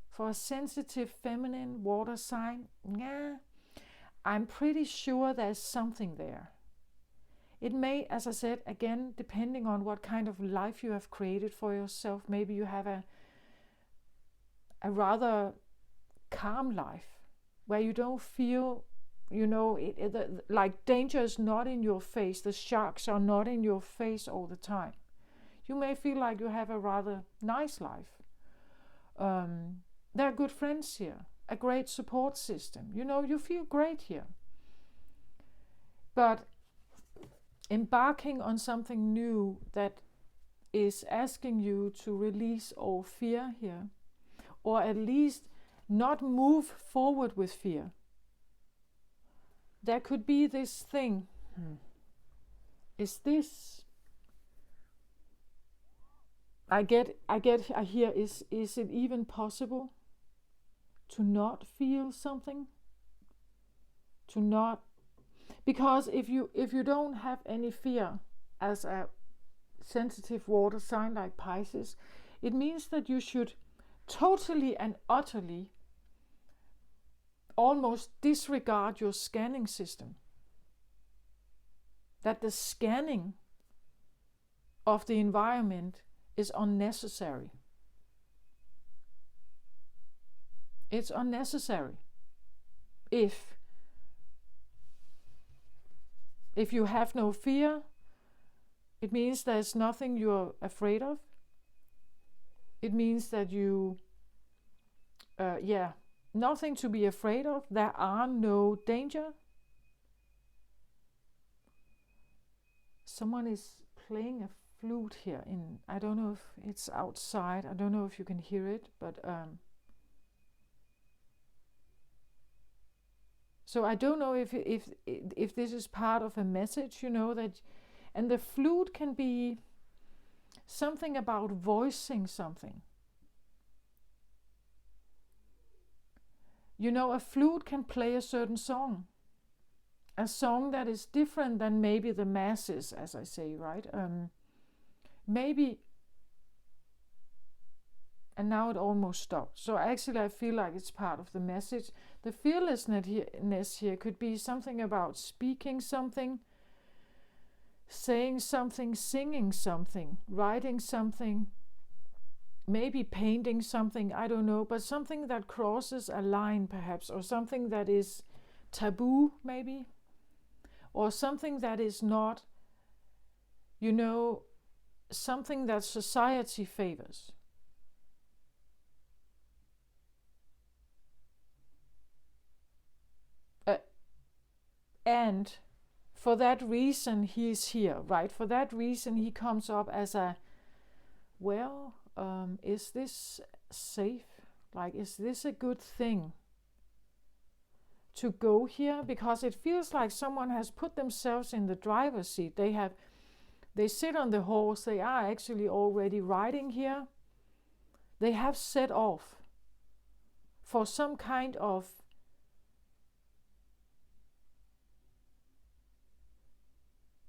For a sensitive feminine water sign, I'm pretty sure there's something there. It may, as I said, again, depending on what kind of life you have created for yourself, maybe you have a rather calm life where you don't feel like danger is not in your face. The sharks are not in your face all the time. You may feel like you have a rather nice life. There are good friends here, a great support system. You feel great here. But embarking on something new that is asking you to release all fear here, or at least not move forward with fear. There could be this thing. Is this? I hear, is it even possible to not feel something? Because if you don't have any fear as a sensitive water sign like Pisces, it means that you should totally and utterly almost disregard your scanning system. That the scanning of the environment is unnecessary. It's unnecessary. If you have no fear, it means there's nothing you're afraid of. It means that nothing to be afraid of. There are no danger. Someone is playing a flute here I don't know if it's outside. I don't know if you can hear it, but so I don't know if this is part of a message, that, and the flute can be something about voicing something. A flute can play a certain song. A song that is different than maybe the masses, as I say, right? Maybe, and now it almost stopped. So actually I feel like it's part of the message. The fearlessness here could be something about speaking something, saying something, singing something, writing something, maybe painting something, I don't know, but something that crosses a line perhaps, or something that is taboo maybe, or something that is not, something that society favors. And for that reason he is here, right? For that reason he comes up as is this safe? Like, is this a good thing to go here? Because it feels like someone has put themselves in the driver's seat. They sit on the horse. They are actually already riding here. They have set off for some kind of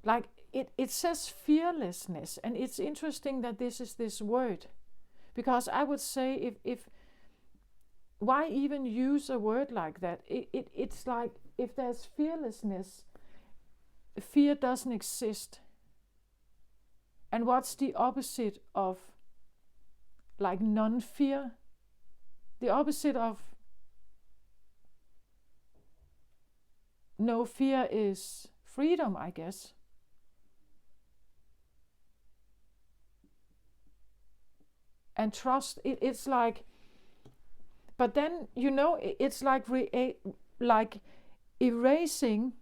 like it says fearlessness, and it's interesting that this is this word, because I would say if why even use a word like that? It's like if there's fearlessness, fear doesn't exist. And what's the opposite of like non-fear? The opposite of no fear is freedom, I guess. And trust, it's like, but then, it's like like erasing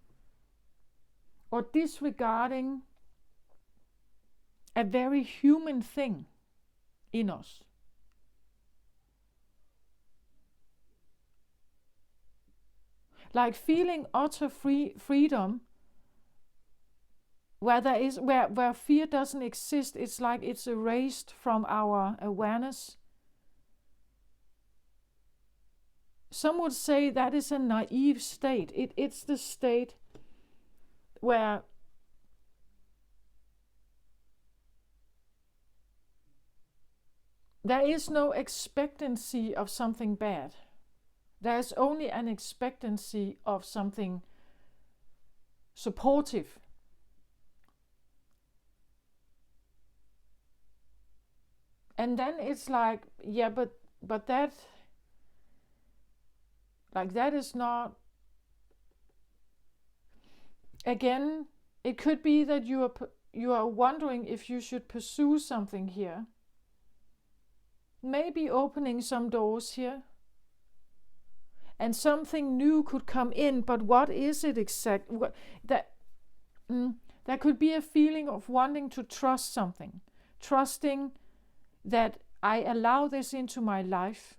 or disregarding a very human thing in us. Like feeling utter freedom where fear doesn't exist. It's like it's erased from our awareness. Some would say that is a naive state. It's the state where there is no expectancy of something bad. There's only an expectancy of something supportive. And then it's like, yeah, but that, like, that is not Again, it could be that you are wondering if you should pursue something here. Maybe opening some doors here. And something new could come in, but what is it exactly? There could be a feeling of wanting to trust something, trusting that I allow this into my life,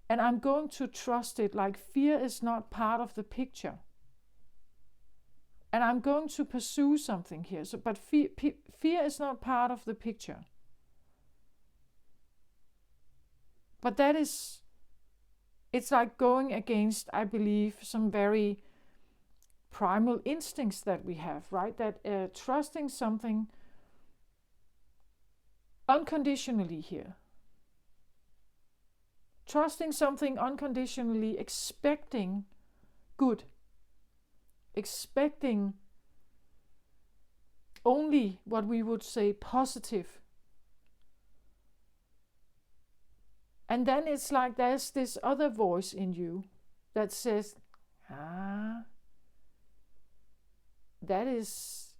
and I'm going to trust it, like fear is not part of the picture. And I'm going to pursue something here. But fear is not part of the picture. But it's like going against, I believe, some very primal instincts that we have, right? That trusting something unconditionally here. Trusting something unconditionally, expecting good. Expecting only what we would say positive. And then it's like there's this other voice in you that says, that is,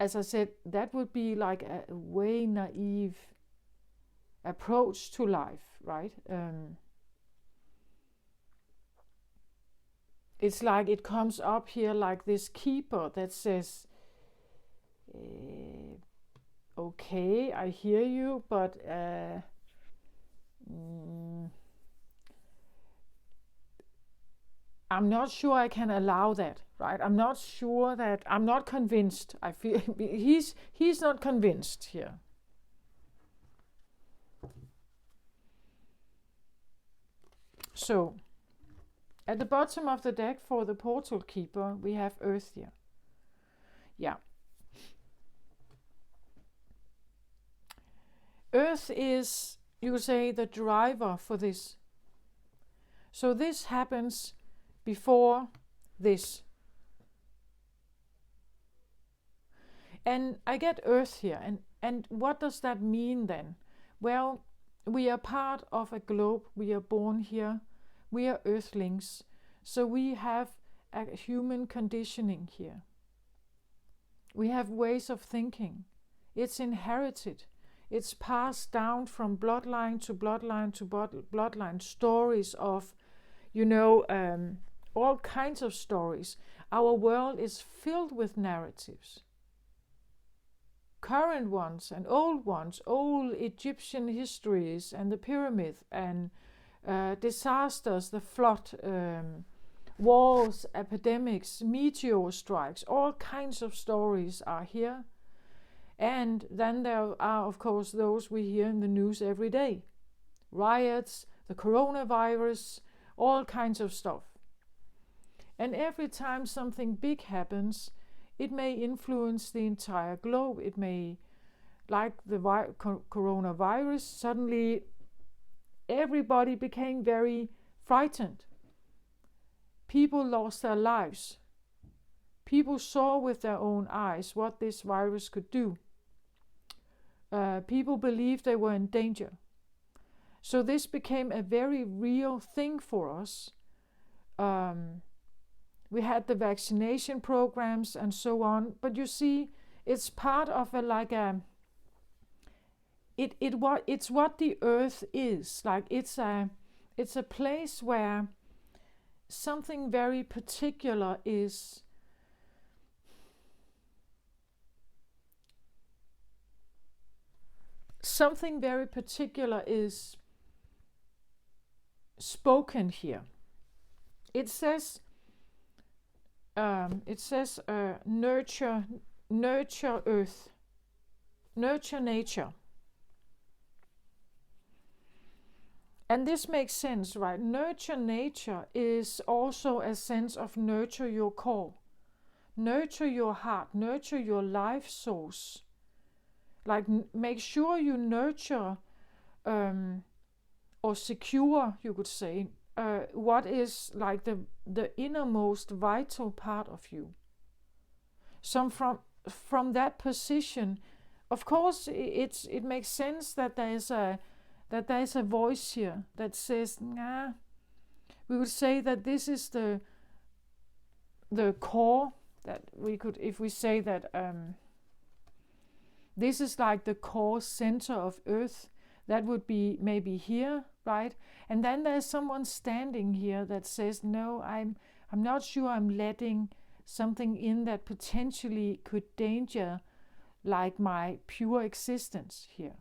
as I said, that would be like a way naive approach to life, right? It's like it comes up here like this keeper that says, okay, I hear you, but I'm not sure I can allow that, right? I'm not sure that, I'm not convinced. I feel he's not convinced here. So, at the bottom of the deck for the portal keeper, we have Earth here. Yeah. Earth is, you could say, the driver for this. So this happens before this. And I get Earth here. And what does that mean then? Well, we are part of a globe. We are born here. We are Earthlings. So we have a human conditioning here. We have ways of thinking. It's inherited. It's passed down from bloodline to bloodline to bloodline. Stories of, all kinds of stories. Our world is filled with narratives. Current ones and old ones, old Egyptian histories and the pyramid and disasters, the flood, wars, epidemics, meteor strikes, all kinds of stories are here. And then there are, of course, those we hear in the news every day. Riots, the coronavirus, all kinds of stuff. And every time something big happens, it may influence the entire globe. It may, like the coronavirus, suddenly everybody became very frightened. People lost their lives. People saw with their own eyes what this virus could do. People believed they were in danger. So this became a very real thing for us. We had the vaccination programs and so on, but you see, it's part of it's what the earth is. Like it's a place where something very particular is spoken here. It says nurture earth, nurture nature. And this makes sense, right? Nurture nature is also a sense of nurture your core, nurture your heart, nurture your life source. Like make sure you nurture or secure, you could say, what is like the innermost vital part of you. So from that position, of course, it makes sense that there is a voice here that says, we would say that this is the core that we could, if we say that this is like the core center of Earth, that would be maybe here, right? And then there's someone standing here that says, no, I'm not sure I'm letting something in that potentially could danger like my pure existence here.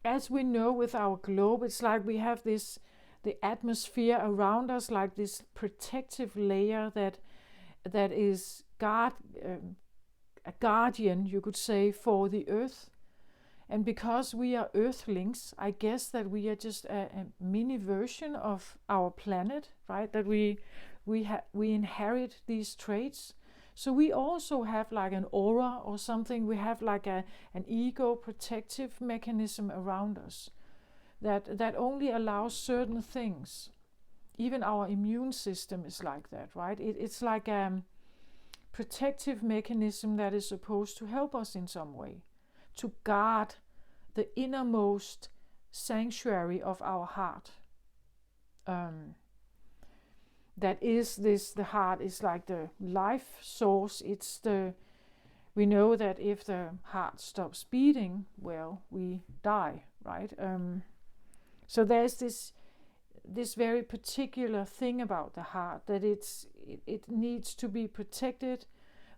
As we know with our globe, it's like we have this, the atmosphere around us, like this protective layer that is a guardian, you could say, for the Earth. And because we are Earthlings, I guess that we are just a mini version of our planet, right? That we inherit these traits. So we also have like an aura or something. We have like an ego protective mechanism around us that only allows certain things. Even our immune system is like that, right? It's like a protective mechanism that is supposed to help us in some way, to guard the innermost sanctuary of our heart. That is this, the heart is like the life source. We know that if the heart stops beating, well, we die, right? So there's this very particular thing about the heart, that it needs to be protected.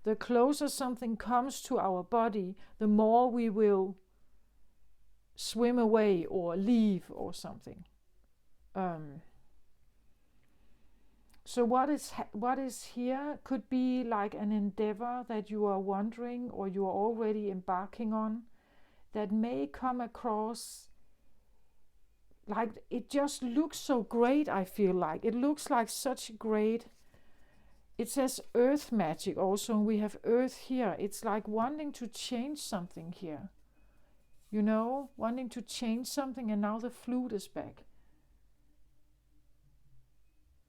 The closer something comes to our body, the more we will swim away or leave or something. So what is here could be like an endeavor that you are wondering or you are already embarking on, that may come across like it just looks so great. I feel like it looks like such great. It says earth magic also, and we have earth here. It's like wanting to change something here, you know, wanting to change something, and now the flute is back.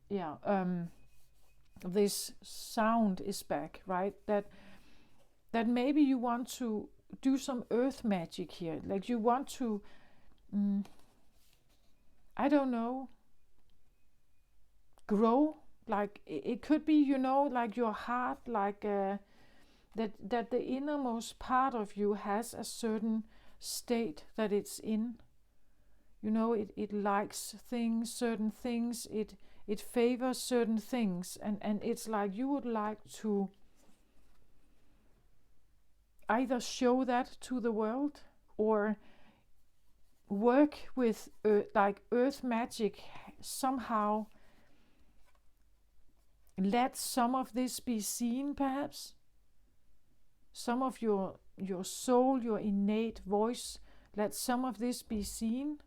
Yeah, this sound is back, right? That maybe you want to do some earth magic here, like you want to, I don't know, grow. Like it could be, you know, like your heart, like that the innermost part of you has a certain state that it's in. You know, it likes things, certain things, it favors certain things, and it's like you would like to either show that to the world or work with like earth magic somehow. Let some of this be seen, perhaps. Some of your soul, your innate voice, let some of this be seen.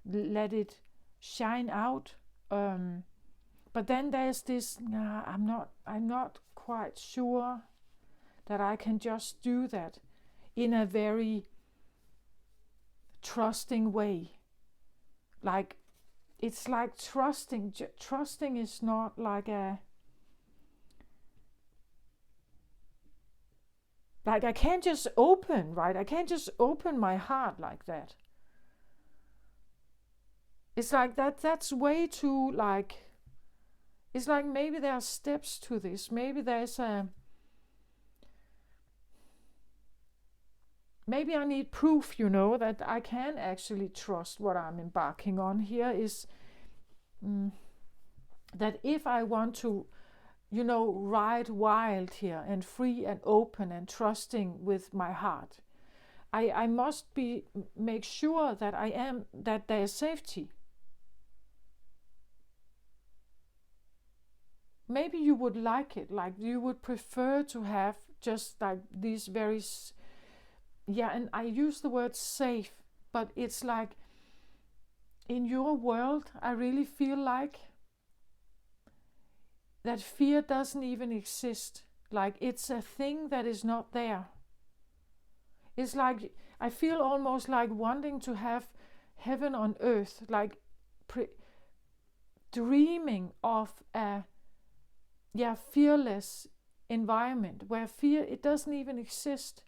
Let it shine out. But then there's this, I'm not quite sure that I can just do that in a very trusting way. Like, it's like trusting. Trusting is not like I can't just open, right? I can't just open my heart like that. It's like that's way too like, it's like maybe there are steps to this. Maybe maybe I need proof, you know, that I can actually trust what I'm embarking on here is that if I want to, you know, ride wild here and free and open and trusting with my heart, I must make sure that there is safety. Maybe you would like it, like you would prefer to have just like these very, and I use the word safe, but it's like in your world, I really feel like that fear doesn't even exist. Like it's a thing that is not there. It's like, I feel almost like wanting to have heaven on earth, like dreaming of a fearless environment where fear, it doesn't even exist.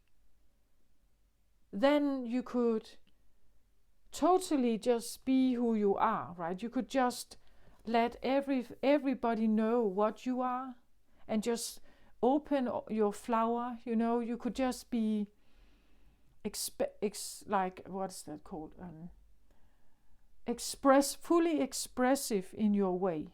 Then you could totally just be who you are, right? You could just let everybody know what you are, and just open your flower. You could just be like, what's that called? Fully expressive in your way.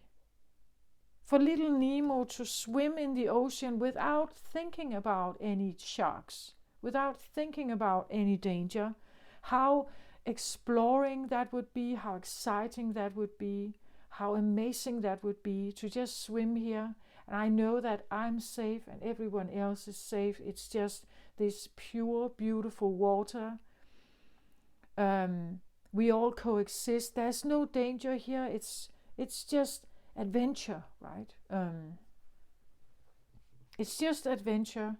For little Nemo to swim in the ocean without thinking about any sharks, without thinking about any danger, how exploring that would be, how exciting that would be, how amazing that would be to just swim here. And I know that I'm safe and everyone else is safe. It's just this pure, beautiful water. We all coexist. There's no danger here. It's just adventure, right? It's just adventure.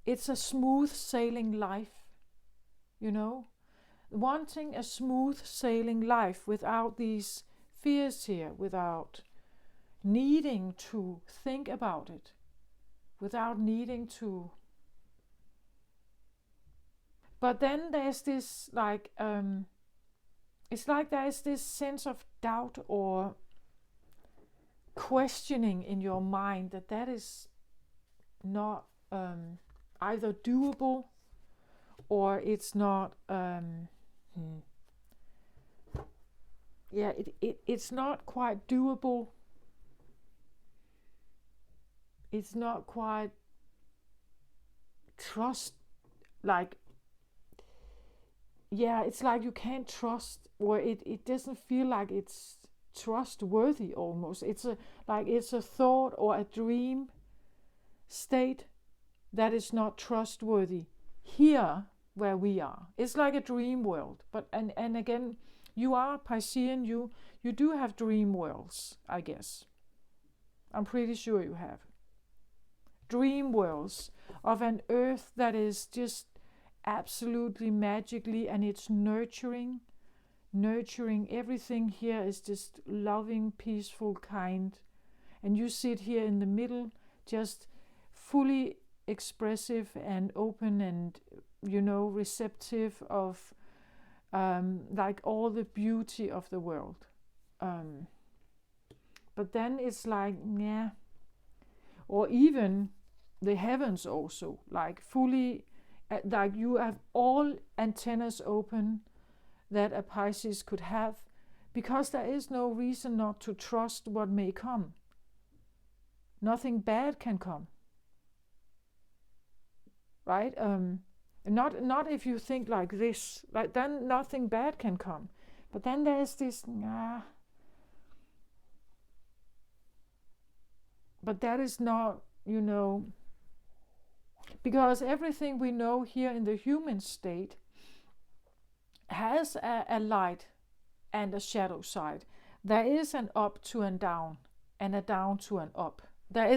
It's a smooth sailing life, wanting a smooth sailing life without these fears here, without needing to think about it, without needing to. But then there's this it's like there's this sense of doubt or questioning in your mind that is not either doable or it's not it's not quite doable. It's not quite it's like you can't trust, or it doesn't feel like it's trustworthy almost. It's a thought or a dream state that is not trustworthy here where we are. It's like a dream world. But and again, you are Piscean, you do have dream worlds, I guess. I'm pretty sure you have. Dream worlds of an earth that is just absolutely magically, and it's nurturing. Everything here is just loving, peaceful, kind. And you sit here in the middle, just fully expressive and open and, receptive of like all the beauty of the world. But then it's like, yeah. Or even the heavens also, like fully, like you have all antennas open that a Pisces could have, because there is no reason not to trust what may come. Nothing bad can come, right? Not if you think like this, like then nothing bad can come. But then there's this, but that is not, because everything we know here in the human state has a light and a shadow side. There is an up to and down, and a down to an up. There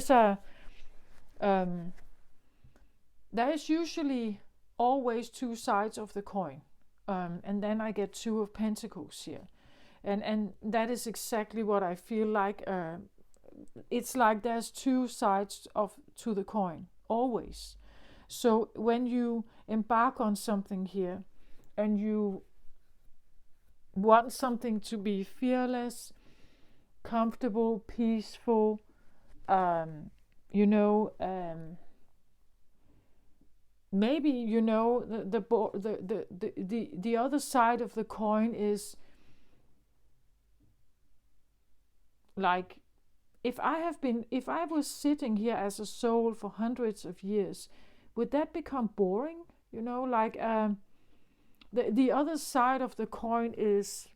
is usually always two sides of the coin, and then I get 2 of Pentacles here, and that is exactly what I feel like. It's like there's 2 sides to the coin always. So when you embark on something here, and you want something to be fearless, comfortable, peaceful, maybe the other side of the coin is like, if I was sitting here as a soul for hundreds of years, would that become boring? The other side of the coin is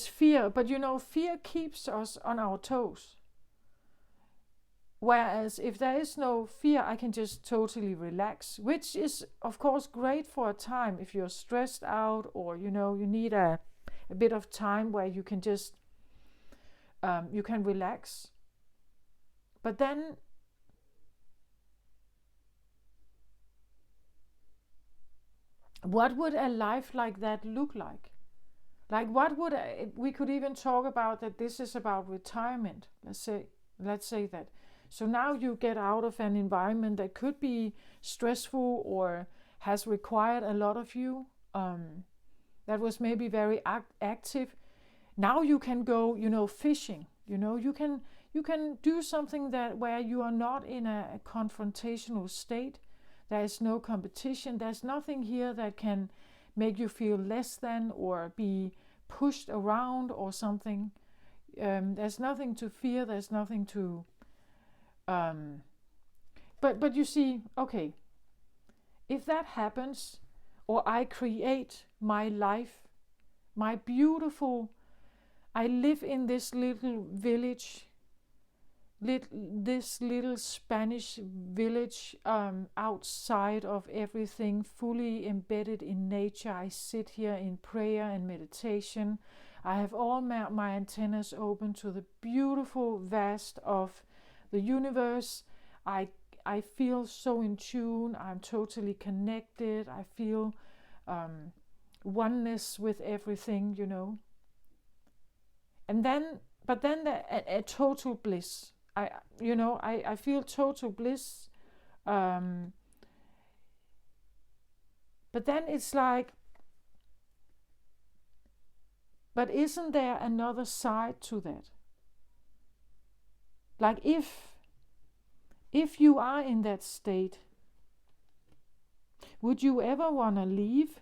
fear, but fear keeps us on our toes. Whereas if there is no fear, I can just totally relax, which is of course great for a time if you're stressed out, or you need a bit of time where you can just you can relax. But then what would a life like that look like? Like, what would we could even talk about that this is about retirement. Let's say that. So now you get out of an environment that could be stressful or has required a lot of you, that was maybe very active. Now you can go, fishing. You can do something that where you are not in a confrontational state. There is no competition. There's nothing here that can make you feel less than or be pushed around or something. There's nothing to fear. There's nothing to. But you see, okay, if that happens, or I create my life, my beautiful. I live in this little village. This little Spanish village, outside of everything, fully embedded in nature. I sit here in prayer and meditation. I have all my antennas open to the beautiful vast of the universe. I feel so in tune. I'm totally connected. I feel oneness with everything, And then, but then a total bliss. I feel total bliss. But then it's like, but isn't there another side to that? Like if you are in that state, would you ever want to leave?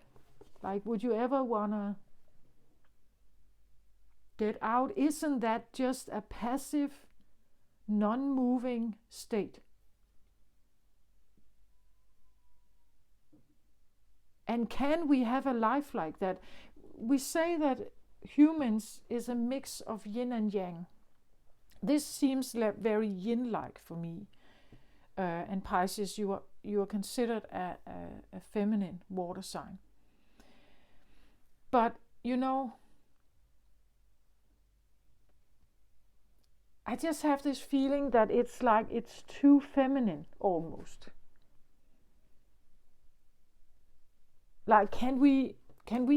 Like, would you ever want to get out? Isn't that just a passive, non-moving state? And can we have a life like that? We say that humans is a mix of yin and yang. This seems very yin-like for me. And Pisces, you are considered a feminine water sign. But I just have this feeling that it's like it's too feminine almost. Like, can we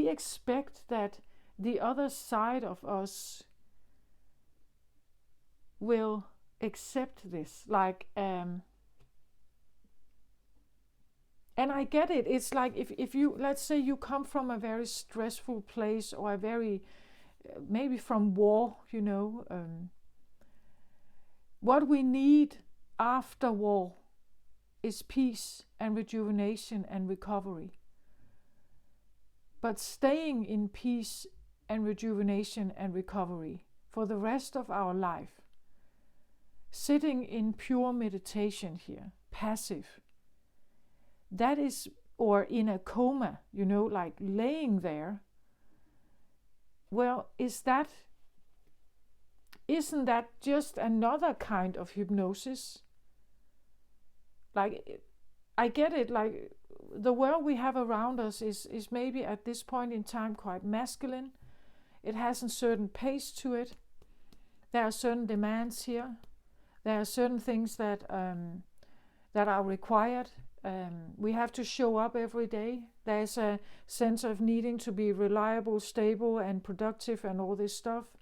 expect that the other side of us will accept this? Like, and I get it. It's like if you, let's say you come from a very stressful place, or a very, maybe from war, what we need after war is peace and rejuvenation and recovery. But staying in peace and rejuvenation and recovery for the rest of our life, sitting in pure meditation here, passive, that is, or in a coma, like laying there, well, isn't that just another kind of hypnosis? Like, I get it, like, the world we have around us is maybe at this point in time quite masculine. It has a certain pace to it. There are certain demands here. There are certain things that are required. We have to show up every day. There's a sense of needing to be reliable, stable, and productive, and all this stuff.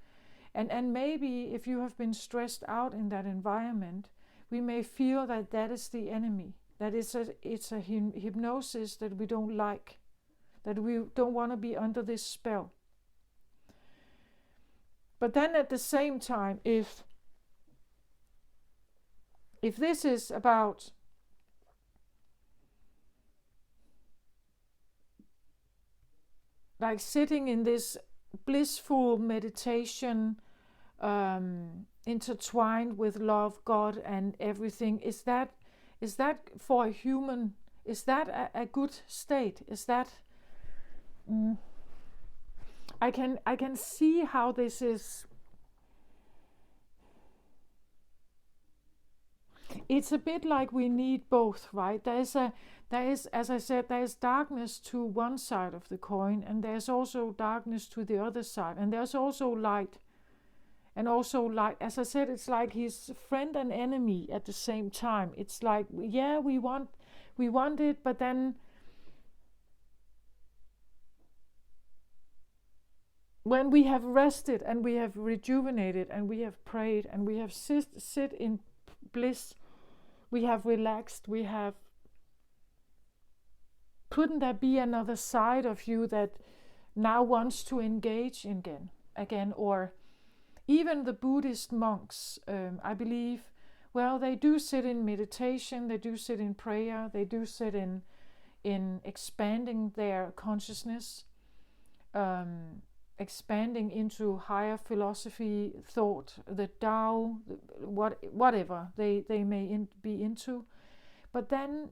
And maybe if you have been stressed out in that environment, we may feel that is the enemy. That it's a hypnosis that we don't like, that we don't want to be under this spell. But then at the same time, if this is about like sitting in this blissful meditation, intertwined with love, God, and everything, is that for a human? Is that a good state? Is that? I can see how this is. It's a bit like we need both, right? There is, as I said, there is darkness to one side of the coin, and there's also darkness to the other side, and there's also light. And also, like, as I said, it's like he's friend and enemy at the same time. It's like, yeah, we want it, but then when we have rested and we have rejuvenated and we have prayed and we have sit in bliss, we have relaxed, we have couldn't there be another side of you that now wants to engage again? Or even the Buddhist monks, I believe, well, they do sit in meditation, they do sit in prayer, they do sit in expanding their consciousness, expanding into higher philosophy, thought, the Tao, whatever they may be into. But then,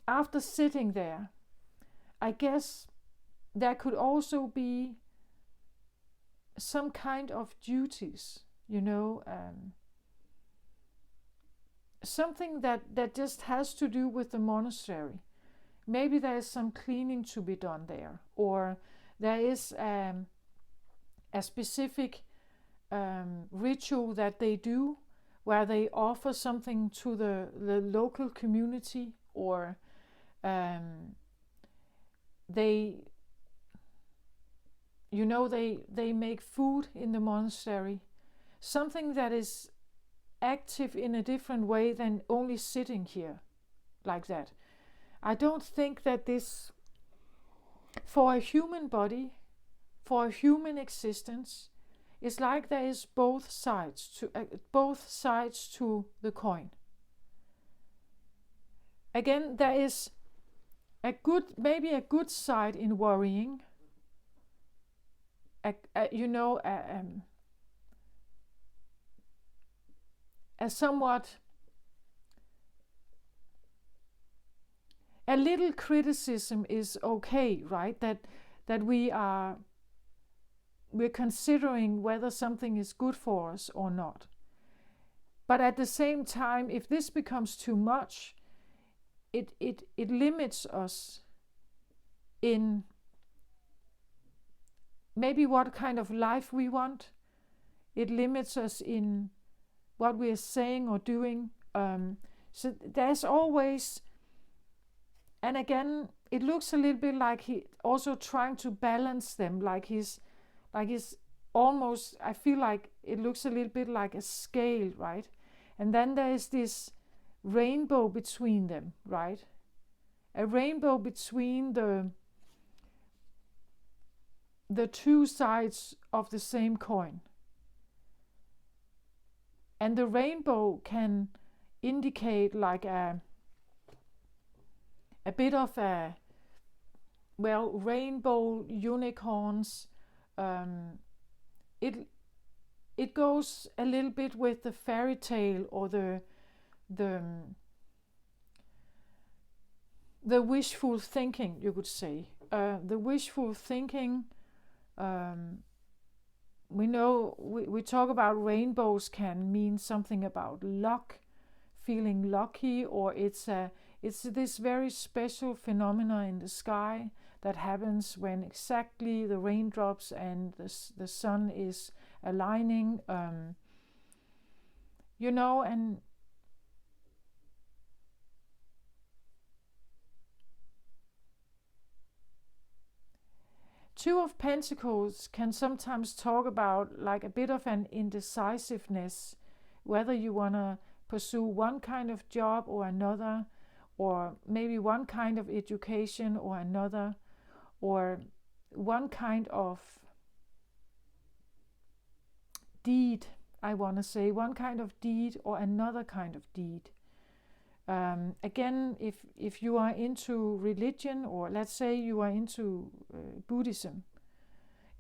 after sitting there, I guess there could also be some kind of duties, something that just has to do with the monastery. Maybe there is some cleaning to be done there, or there is a specific ritual that they do where they offer something to the local community, or they make food in the monastery, something that is active in a different way than only sitting here like that. I don't think that this, for a human body, for a human existence, is like there is both sides to the coin. Again, there is maybe a good side in worrying, a somewhat, a little criticism is okay, right? That we're considering whether something is good for us or not. But at the same time, if this becomes too much, it limits us in maybe what kind of life we want. It limits us in what we are saying or doing. So there's always, and again, it looks a little bit like he also trying to balance them, like he's almost, I feel like it looks a little bit like a scale, right? And then there is this rainbow between them, right? A rainbow between the two sides of the same coin. And the rainbow can indicate like a bit of rainbow unicorns. It goes a little bit with the fairy tale, or the wishful thinking, you could say. The wishful thinking, we talk about rainbows can mean something about luck, feeling lucky, or it's this very special phenomena in the sky that happens when exactly the raindrops and the sun is aligning, and Two of Pentacles can sometimes talk about like a bit of an indecisiveness, whether you want to pursue one kind of job or another, or maybe one kind of education or another, or one kind of deed, I want to say, one kind of deed or another kind of deed. Again, if you are into religion, or let's say you are into Buddhism,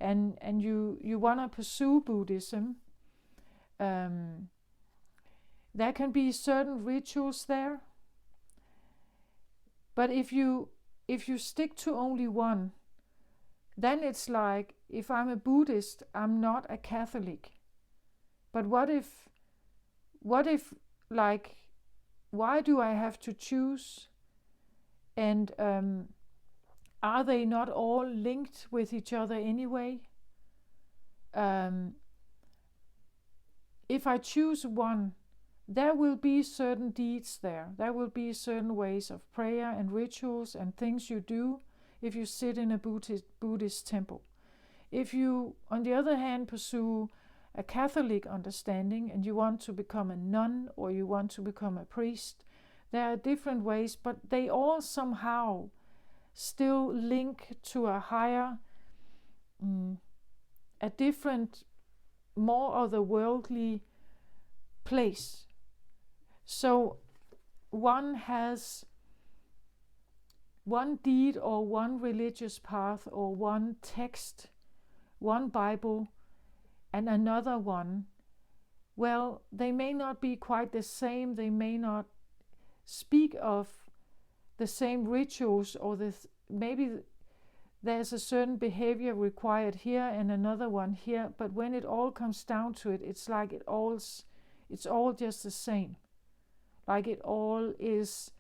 and you want to pursue Buddhism, there can be certain rituals there. But if you stick to only one, then it's like, if I'm a Buddhist, I'm not a Catholic. But what if like, why do I have to choose? And are they not all linked with each other anyway? If I choose one, there will be certain deeds there. There will be certain ways of prayer and rituals and things you do if you sit in a Buddhist temple. If you, on the other hand, pursue a Catholic understanding and you want to become a nun or you want to become a priest, There are different ways, but they all somehow still link to a higher, a different, more otherworldly place. So one has one deed or one religious path or one text, one Bible, and another one. Well, they may not be quite the same. They may not speak of the same rituals, or maybe there's a certain behavior required here and another one here. But when it all comes down to it, it's like it's all just the same. Like it all is.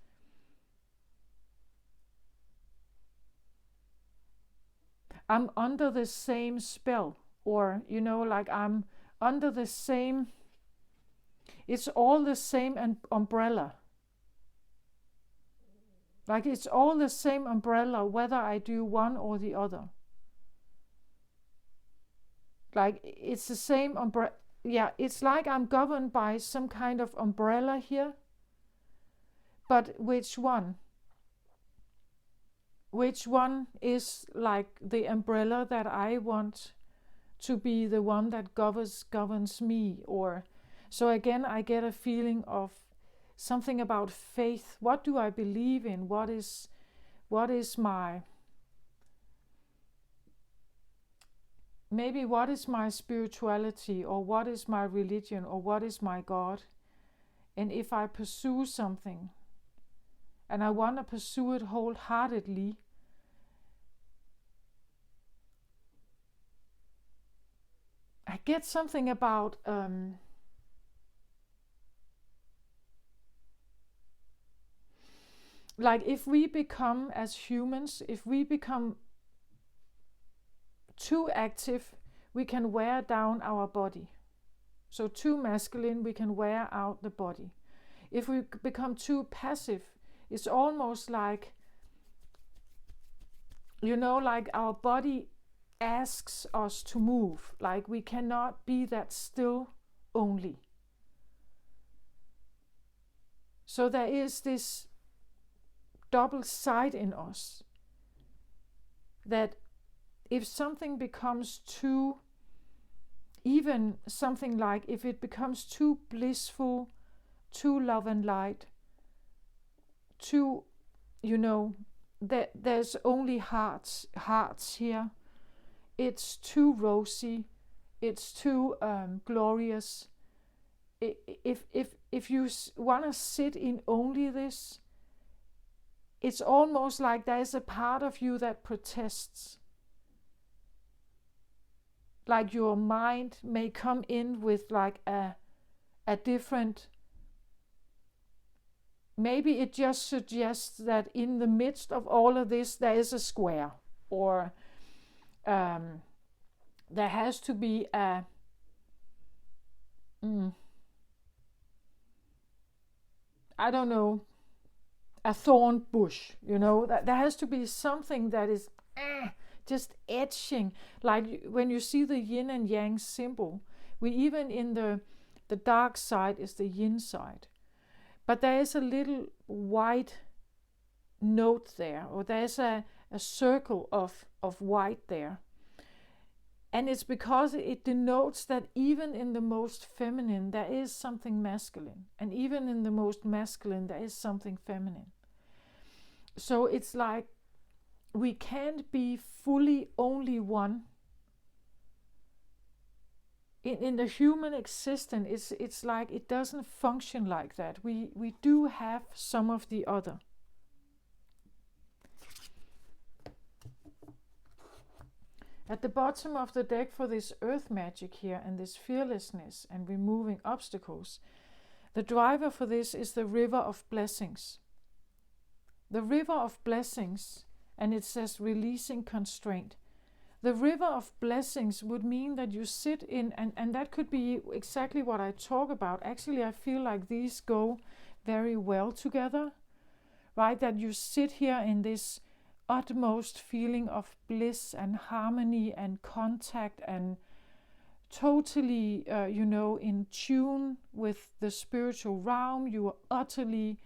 I'm under the same spell, or like I'm under the same. It's all the same umbrella. Like it's all the same umbrella, whether I do one or the other. Like it's the same umbrella. Yeah, it's like I'm governed by some kind of umbrella here. But which one? Which one is like the umbrella that I want to be the one that governs me? Or so again, I get a feeling of something about faith. What do I believe in? What is my, maybe what is my spirituality, or what is my religion, or what is my God? And if I pursue something and I want to pursue it wholeheartedly, I get something about like if we become, as humans, if we become too active, we can wear down our body. So too masculine, we can wear out the body. If we become too passive, it's almost like, like our body asks us to move. Like we cannot be that still only. So there is this double side in us, that if something becomes too, even something like if it becomes too blissful, too love and light, too, that there's only hearts here, it's too rosy, it's too glorious. If you want to sit in only this, it's almost like there's a part of you that protests. Like your mind may come in with like a different, maybe it just suggests that in the midst of all of this there is a square, or there has to be a I don't know, a thorn bush, that there has to be something that is just etching. Like when you see the yin and yang symbol, we even in the dark side is the yin side, but there is a little white note there, or there's a circle of white there. And it's because it denotes that even in the most feminine, there is something masculine. And even in the most masculine, there is something feminine. So it's like we can't be fully only one. In the human existence, it's like it doesn't function like that. We do have some of the other. At the bottom of the deck for this earth magic here, and this fearlessness and removing obstacles, the driver for this is the river of blessings. The river of blessings, and it says releasing constraint. The river of blessings would mean that you sit in, and that could be exactly what I talk about. Actually, I feel like these go very well together, right? That you sit here in this utmost feeling of bliss and harmony and contact, and totally, in tune with the spiritual realm. You are utterly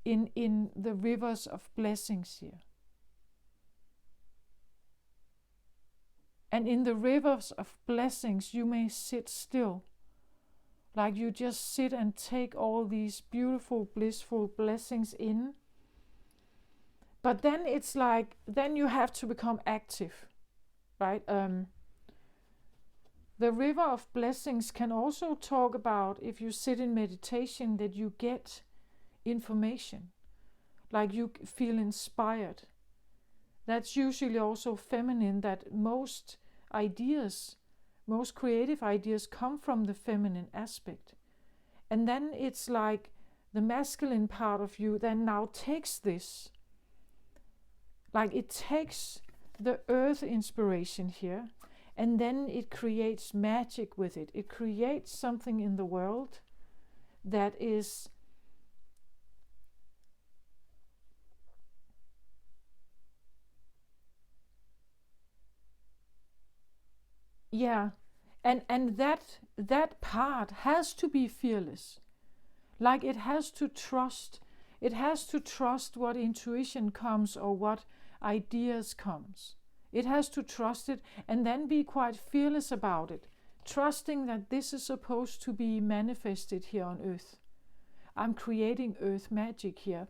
in the rivers of blessings here. And in the rivers of blessings, you may sit still. Like you just sit and take all these beautiful, blissful blessings in. But then it's like, then you have to become active, right? The river of blessings can also talk about, if you sit in meditation, that you get information, like you feel inspired. That's usually also feminine, that most ideas, most creative ideas come from the feminine aspect. And then it's like the masculine part of you then now takes this, like it takes the earth inspiration here, and then it creates magic with it. It creates something in the world that is and that part has to be fearless. Like it has to trust what intuition comes or what ideas comes. It has to trust it and then be quite fearless about it, trusting that this is supposed to be manifested here on earth. I'm creating earth magic here.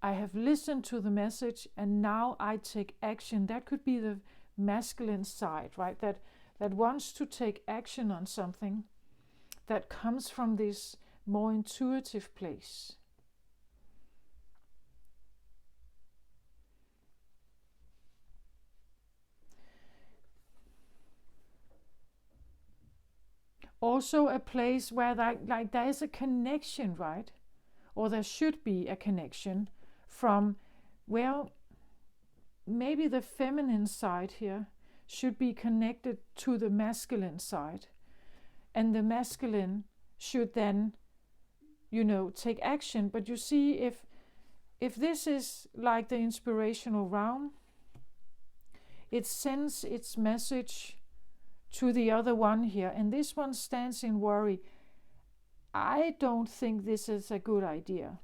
I have listened to the message and now I take action. That could be the masculine side, right? That wants to take action on something that comes from this more intuitive place. Also a place where like there is a connection, right? Or there should be a connection from, well, maybe the feminine side here should be connected to the masculine side. And the masculine should then, take action. But you see, if this is like the inspirational realm, it sends its message to the other one here, and this one stands in worry. I don't think this is a good idea.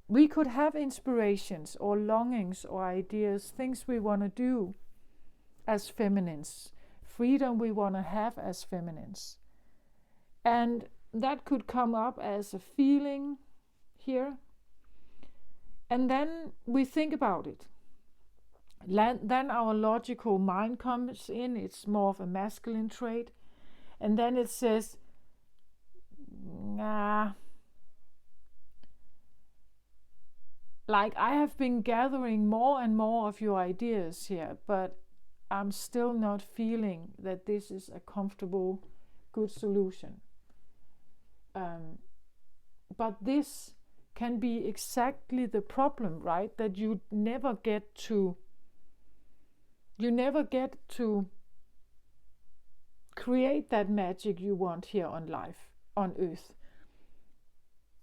We could have inspirations or longings or ideas, things we want to do as feminines, freedom we want to have as feminines. And that could come up as a feeling here. And then we think about it. Then our logical mind comes in. It's more of a masculine trait. And then it says, nah. Like I have been gathering more and more of your ideas here, but I'm still not feeling that this is a comfortable, good solution. But this can be exactly the problem, right? That you never get to create that magic you want here on earth.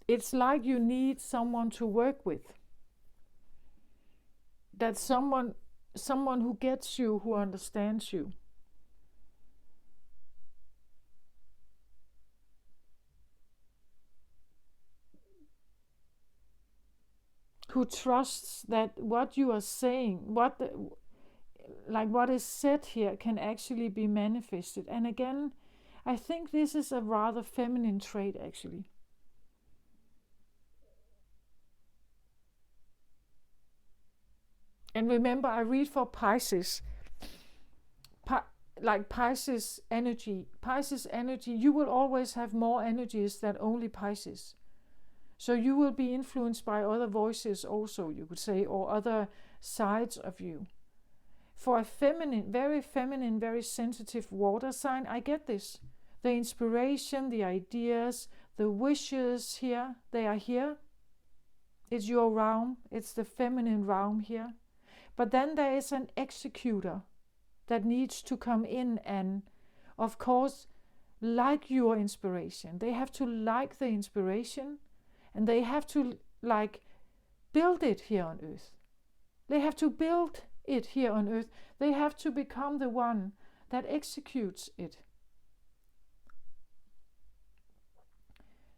It's like you need someone to work with. That someone who gets you, who understands you. Who trusts that what you are saying, what is said here can actually be manifested. And again, I think this is a rather feminine trait actually. And remember, I read for Pisces. Pisces energy, you will always have more energies than only Pisces. So you will be influenced by other voices also, you could say, or other sides of you. For a feminine, very sensitive water sign, I get this. The inspiration, the ideas, the wishes here, they are here. It's your realm, it's the feminine realm here. But then there is an executor that needs to come in and, of course, like your inspiration. They have to like the inspiration and they have to build it here on earth. They have to build it here on earth. They have to become the one that executes it.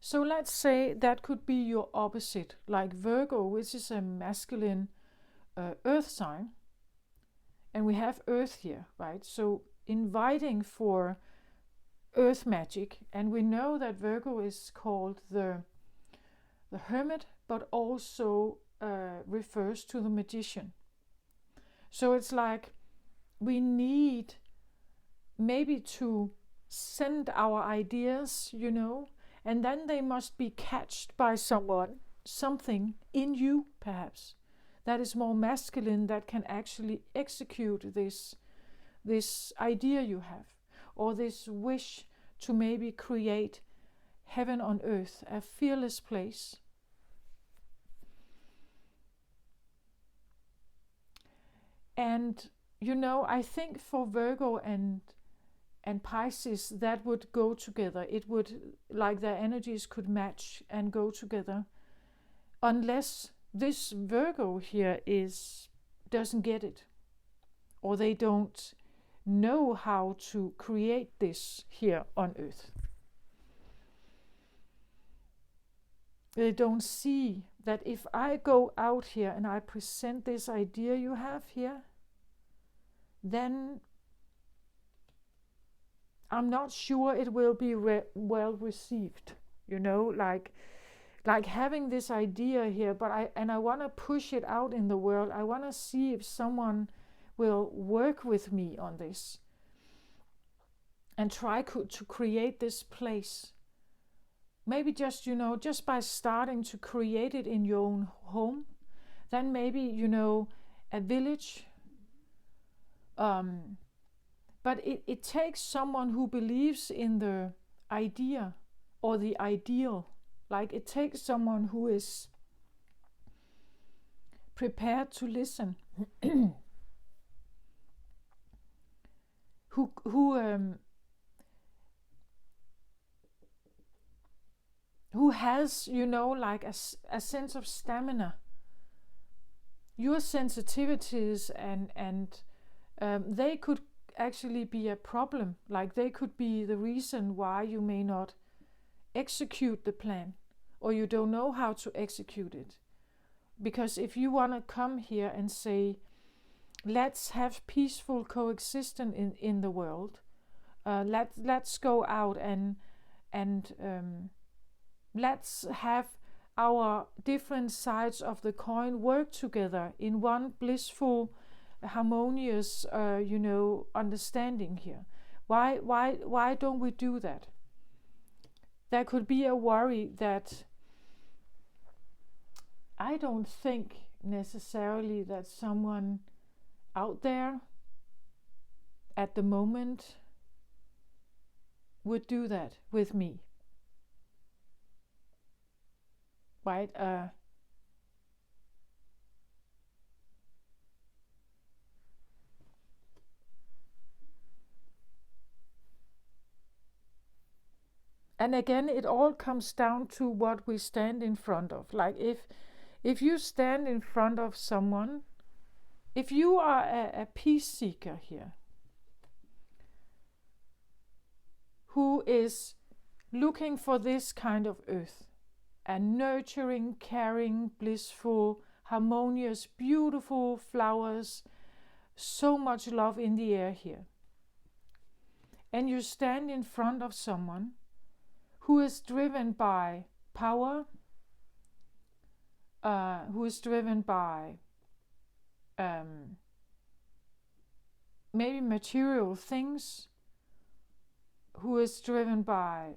So let's say that could be your opposite, like Virgo, which is a masculine earth sign. And we have earth here, right? So inviting for earth magic. And we know that Virgo is called the hermit, but also refers to the magician. So it's like we need maybe to send our ideas, and then they must be catched by someone, something in you perhaps, that is more masculine, that can actually execute this idea you have, or this wish to maybe create heaven on earth, a fearless place. And I think for Virgo and Pisces, that would go together. It would, like, their energies could match and go together, unless this Virgo here doesn't get it, or they don't know how to create this here on earth. They don't see that if I go out here and I present this idea you have here, then I'm not sure it will be well received, like having this idea here, but I want to push it out in the world. I want to see if someone will work with me on this and try to create this place. Maybe just, just by starting to create it in your own home, then maybe, a village. But it takes someone who believes in the idea or the ideal. Like, it takes someone who is prepared to listen, who has, like a sense of stamina. Your sensitivities and they could actually be a problem. Like, they could be the reason why you may not execute the plan, or you don't know how to execute it. Because if you want to come here and say, let's have peaceful coexistence in the world, let's go out and let's have our different sides of the coin work together in one blissful, harmonious, understanding here. Why don't we do that? There could be a worry that I don't think necessarily that someone out there at the moment would do that with me. Right? And again, it all comes down to what we stand in front of. Like, if you stand in front of someone, if you are a peace seeker here, who is looking for this kind of earth, a nurturing, caring, blissful, harmonious, beautiful flowers, so much love in the air here, and you stand in front of someone who is driven by power, who is driven by maybe material things, who is driven by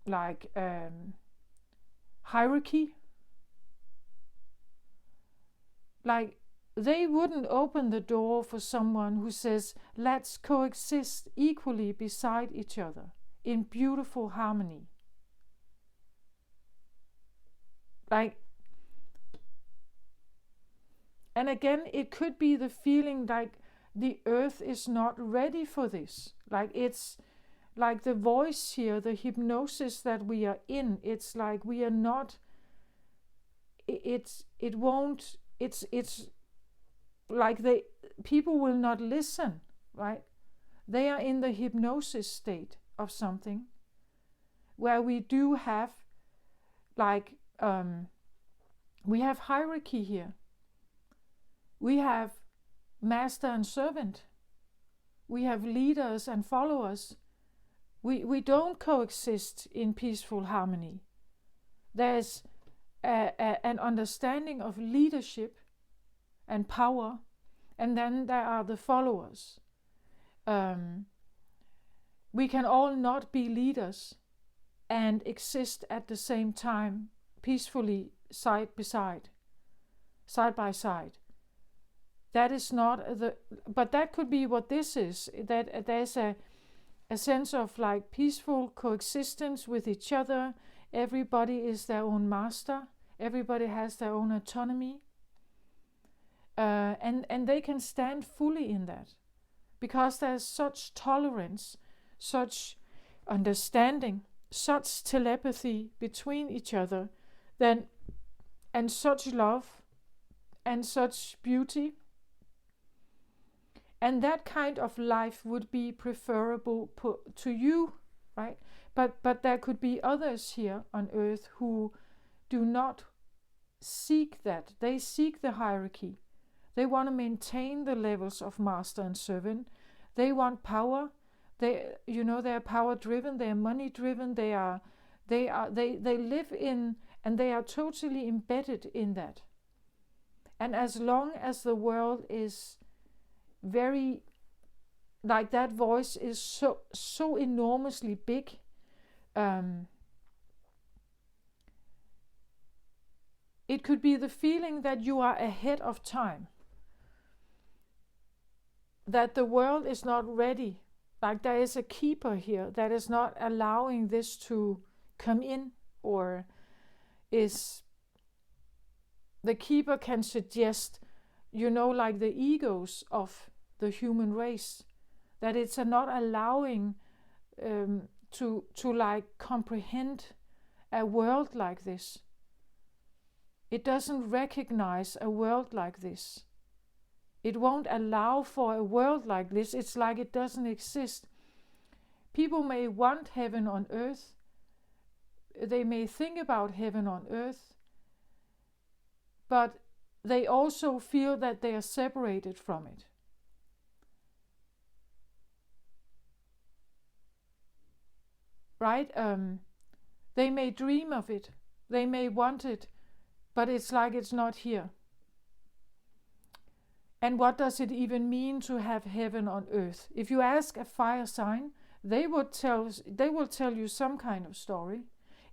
like hierarchy. Like, they wouldn't open the door for someone who says, let's coexist equally beside each other in beautiful harmony. Like, and again, it could be the feeling like the earth is not ready for this. Like, it's like the voice here, the hypnosis that we are in, it's like we are not, it's like people will not listen, right? They are in the hypnosis state of something where we do have like we have hierarchy here. We have master and servant. We have leaders and followers. We don't coexist in peaceful harmony. There's an understanding of leadership and power, and then there are the followers. We can all not be leaders and exist at the same time peacefully side by side. That is not but that could be what this is, that there's a sense of like peaceful coexistence with each other. Everybody is their own master. Everybody has their own autonomy. And they can stand fully in that because there's such tolerance, such understanding, such telepathy between each other, and such love and such beauty. And that kind of life would be preferable to you, right? But there could be others here on earth who do not seek that. They seek the hierarchy. They want to maintain the levels of master and servant. They want power. They're power driven. They're money driven. They live in, and they are totally embedded in that. And as long as the world is very, like that voice is so enormously big, it could be the feeling that you are ahead of time, that the world is not ready, like there is a keeper here that is not allowing this to come in, or is the keeper can suggest, like the egos of the human race, that it's not allowing to like comprehend a world like this. It doesn't recognize a world like this. It won't allow for a world like this. It's like it doesn't exist. People may want heaven on earth. They may think about heaven on earth. But they also feel that they are separated from it. Right? They may dream of it. They may want it. But it's like it's not here. And what does it even mean to have heaven on earth? If you ask a fire sign, they will tell you some kind of story.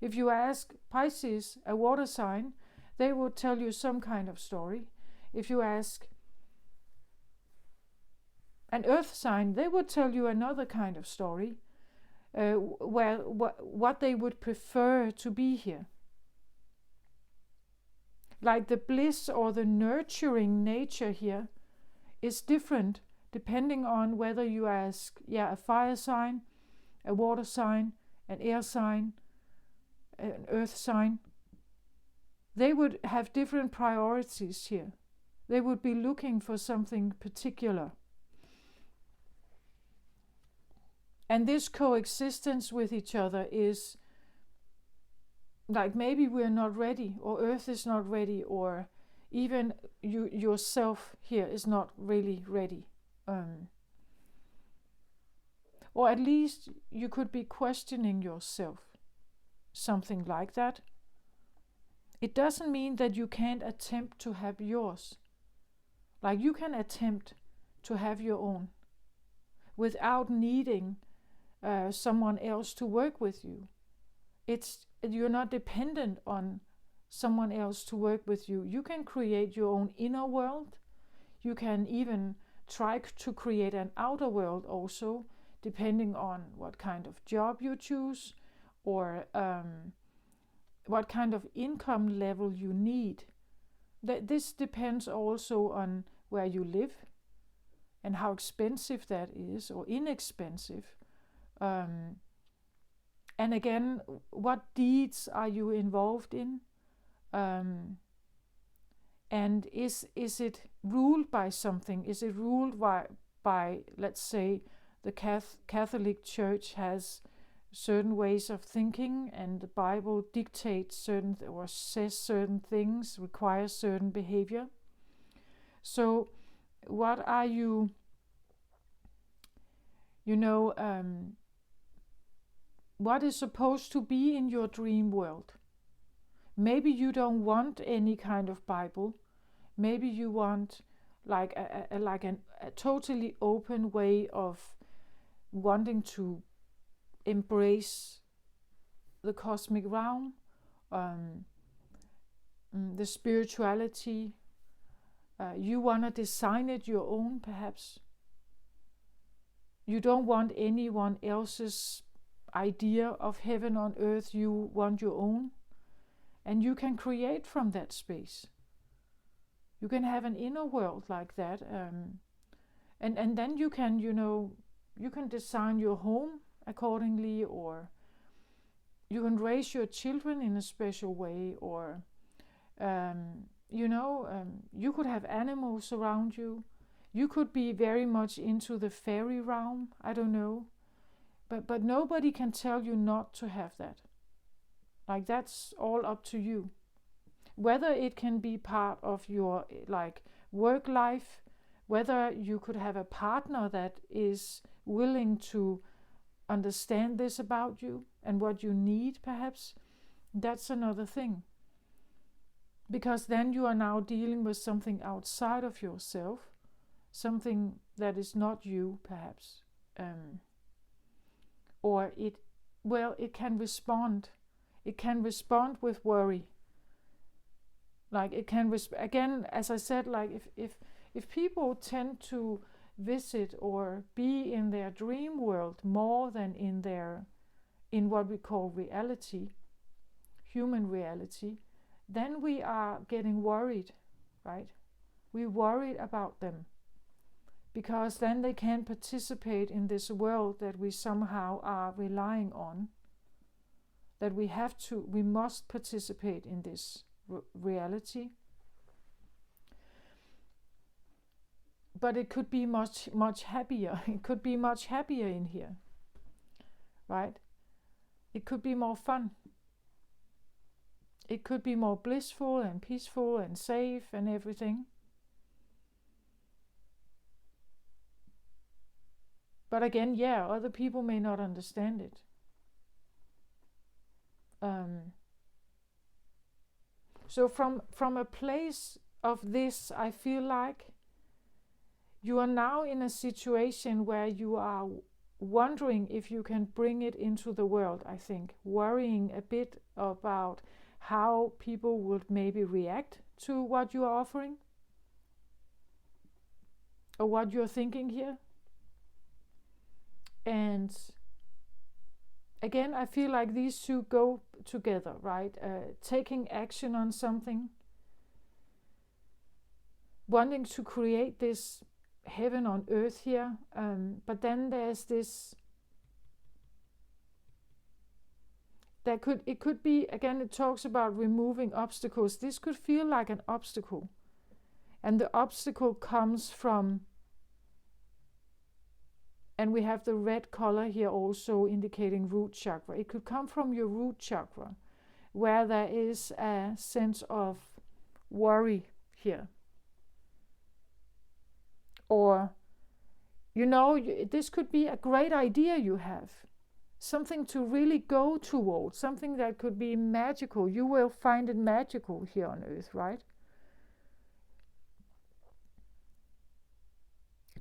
If you ask Pisces, a water sign, they will tell you some kind of story. If you ask an earth sign, they would tell you another kind of story, what they would prefer to be here. Like the bliss or the nurturing nature here is different depending on whether you ask a fire sign, a water sign, an air sign, an earth sign. They would have different priorities here. They would be looking for something particular. And this coexistence with each other is like maybe we're not ready, or Earth is not ready, or even you yourself here is not really ready. Or at least you could be questioning yourself. Something like that. It doesn't mean that you can't attempt to have yours. Like you can attempt to have your own without needing someone else to work with you. You're not dependent on someone else to work with you. You can create your own inner world. You can even try to create an outer world also, depending on what kind of job you choose, or what kind of income level you need. This depends also on where you live and how expensive that is, or inexpensive. And again, what deeds are you involved in? And is it ruled by something? Is it ruled by let's say, the Catholic Church has certain ways of thinking, and the Bible dictates certain or says certain things, requires certain behavior. So what are you, what is supposed to be in your dream world? Maybe you don't want any kind of Bible. Maybe you want like a totally open way of wanting to embrace the cosmic realm, the spirituality. You want to design it your own, perhaps. You don't want anyone else's idea of heaven on earth. You want your own. And you can create from that space. You can have an inner world like that. And then you can, you can design your home accordingly, or you can raise your children in a special way, or you could have animals around you. You could be very much into the fairy realm. I don't know, but nobody can tell you not to have that. Like, that's all up to you. Whether it can be part of your work life, whether you could have a partner that is willing to understand this about you and what you need, perhaps, that's another thing. Because then you are now dealing with something outside of yourself, something that is not you, perhaps. Or it can respond. It can respond with worry. Like, it can again, as I said, like if people tend to visit or be in their dream world more than in what we call reality, human reality, then we are getting worried, right? We're worried about them, because then they can't participate in this world that we somehow are relying on, that we must participate in this reality. But it could be much, much happier. It could be much happier in here, right? It could be more fun. It could be more blissful and peaceful and safe and everything. But again, other people may not understand it. So from a place of this, I feel like you are now in a situation where you are wondering if you can bring it into the world, I think. Worrying a bit about how people would maybe react to what you are offering, or what you're thinking here. And again, I feel like these two go together, right? Taking action on something, wanting to create this heaven on earth here, but then there's this. It could be, again, it talks about removing obstacles. This could feel like an obstacle, and the obstacle comes from. And we have the red color here also indicating root chakra. It could come from your root chakra, where there is a sense of worry here. Or, this could be a great idea you have. Something to really go towards. Something that could be magical. You will find it magical here on earth, right?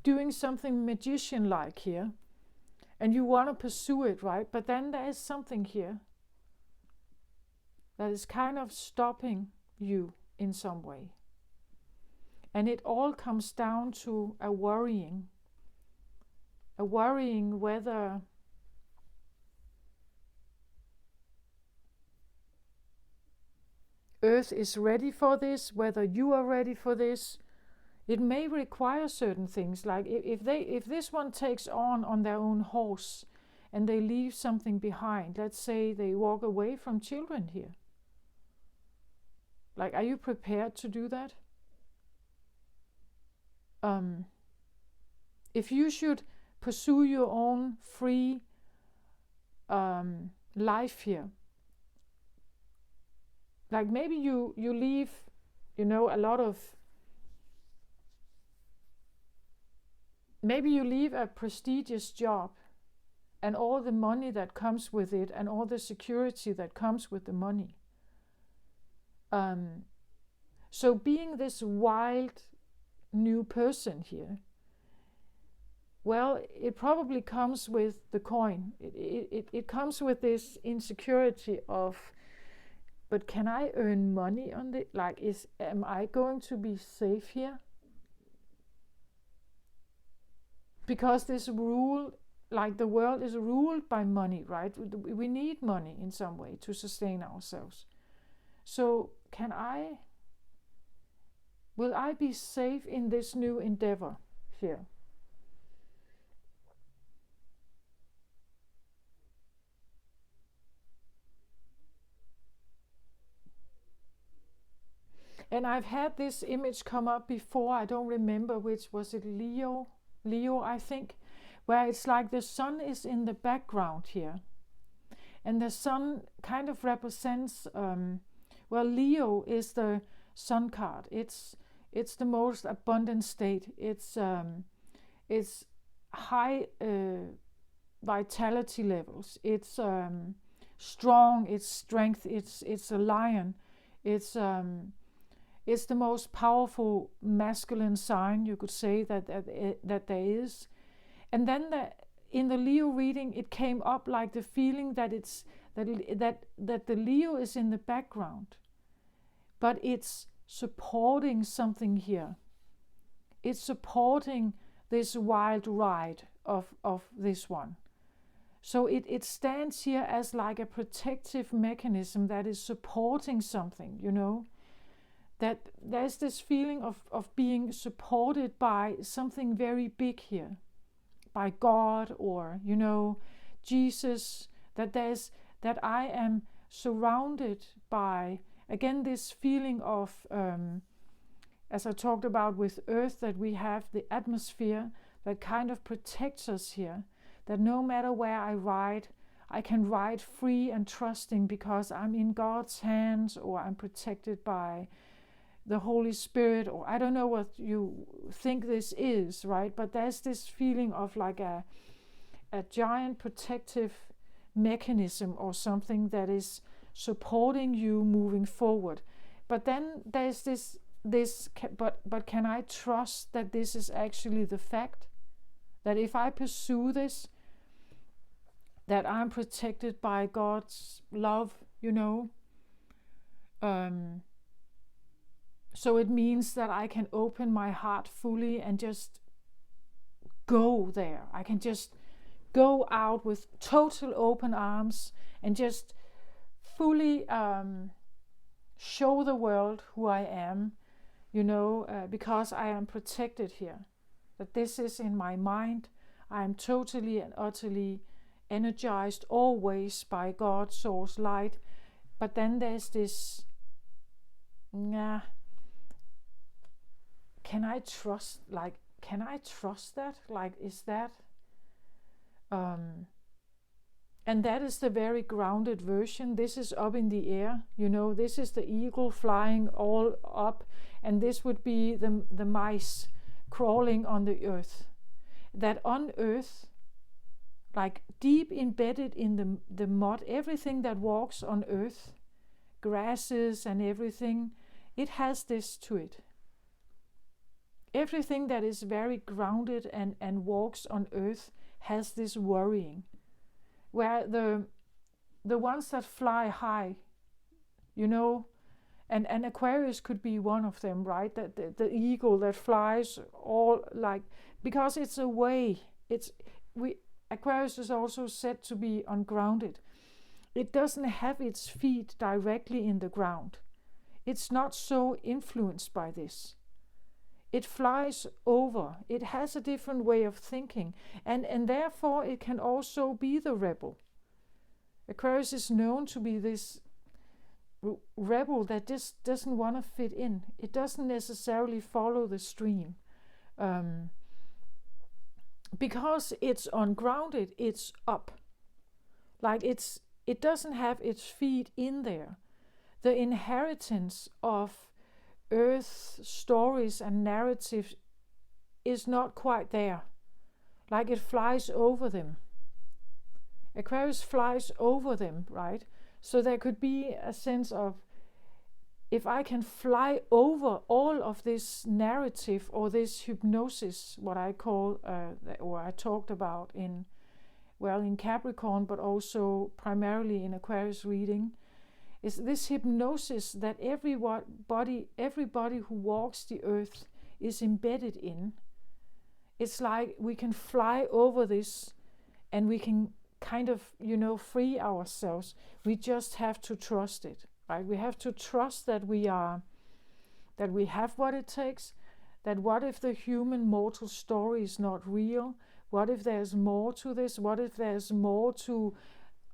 Doing something magician-like here, and you want to pursue it, right? But then there is something here that is kind of stopping you in some way. And it all comes down to a worrying whether Earth is ready for this, whether you are ready for this. It may require certain things, like if this one takes on their own horse and they leave something behind. Let's say they walk away from children here. Like, are you prepared to do that? If you should pursue your own free life here. Like maybe you leave, a lot of, maybe you leave a prestigious job and all the money that comes with it and all the security that comes with the money. So being this wild new person here, well, it probably comes with the coin. It comes with this insecurity of, but can I earn money on it? Like, am I going to be safe here? Because this rule, like the world is ruled by money, right? We need money in some way to sustain ourselves. So will I be safe in this new endeavor here? And I've had this image come up before. I don't remember which. Was it Leo, I think, where it's like the sun is in the background here. And the sun kind of represents, Leo is the sun card. It's the most abundant state. It's high vitality levels. It's strong. It's strength. It's a lion. It's the most powerful masculine sign, you could say, that there is. And then in the Leo reading, it came up like the feeling that that the Leo is in the background, but it's supporting something here. It's supporting this wild ride of this one. So it stands here as like a protective mechanism that is supporting something, that there's this feeling of being supported by something very big here, by God or, Jesus, that I am surrounded by, again, this feeling of, as I talked about with Earth, that we have the atmosphere that kind of protects us here, that no matter where I ride, I can ride free and trusting because I'm in God's hands, or I'm protected by the Holy Spirit, or I don't know what you think this is, right? But there's this feeling of like a giant protective mechanism or something that is supporting you moving forward. But then there's this but can I trust that this is actually the fact? That if I pursue this, that I'm protected by God's love, So it means that I can open my heart fully and just go there. I can just go out with total open arms and just fully show the world who I am, because I am protected here. That this is in my mind. I am totally and utterly energized always by God's source light. But then there's this, can I trust that? Like, is that, and that is the very grounded version. This is up in the air, this is the eagle flying all up, and this would be the mice crawling on the earth. That on earth, like deep embedded in the mud, everything that walks on earth, grasses and everything, it has this to it. Everything that is very grounded and walks on earth has this worrying. Where the ones that fly high, and Aquarius could be one of them, right? That the eagle that flies all like, because it's a way. Aquarius is also said to be ungrounded. It doesn't have its feet directly in the ground. It's not so influenced by this. It flies over. It has a different way of thinking. And therefore it can also be the rebel. Aquarius is known to be this rebel that just doesn't want to fit in. It doesn't necessarily follow the stream. Because it's ungrounded, it's up. Like it doesn't have its feet in there. The inheritance of Earth stories and narratives is not quite there. Like it flies over them. Aquarius flies over them, right? So there could be a sense of, if I can fly over all of this narrative or this hypnosis, what I call, or I talked about in Capricorn, but also primarily in Aquarius reading, is this hypnosis that everybody who walks the earth is embedded in. It's like we can fly over this and we can kind of, free ourselves. We just have to trust it, right? We have to trust that we have what it takes, that what if the human mortal story is not real? What if there's more to this? What if there's more to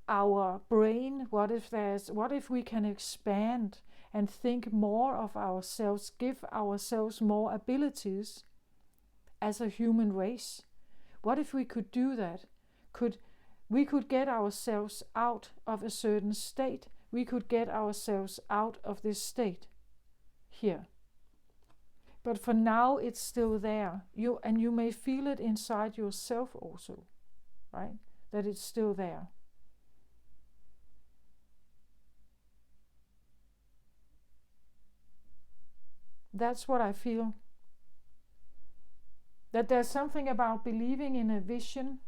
our brain? What if we can expand and think more of ourselves, give ourselves more abilities as a human race? What if we could do that? We could get ourselves out of a certain state. We could get ourselves out of this state here. But for now, it's still there. You may feel it inside yourself also, right? That it's still there. That's what I feel. That there's something about believing in a vision,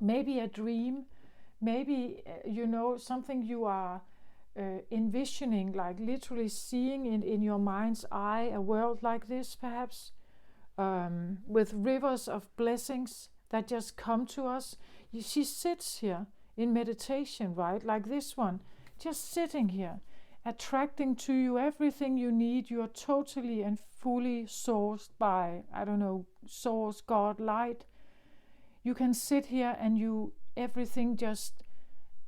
maybe a dream, maybe, something you are envisioning, like literally seeing in your mind's eye a world like this, perhaps, with rivers of blessings that just come to us. She sits here in meditation, right? Like this one, just sitting here, attracting to you everything you need. You are totally and fully sourced by, source, God, light. You can sit here and everything just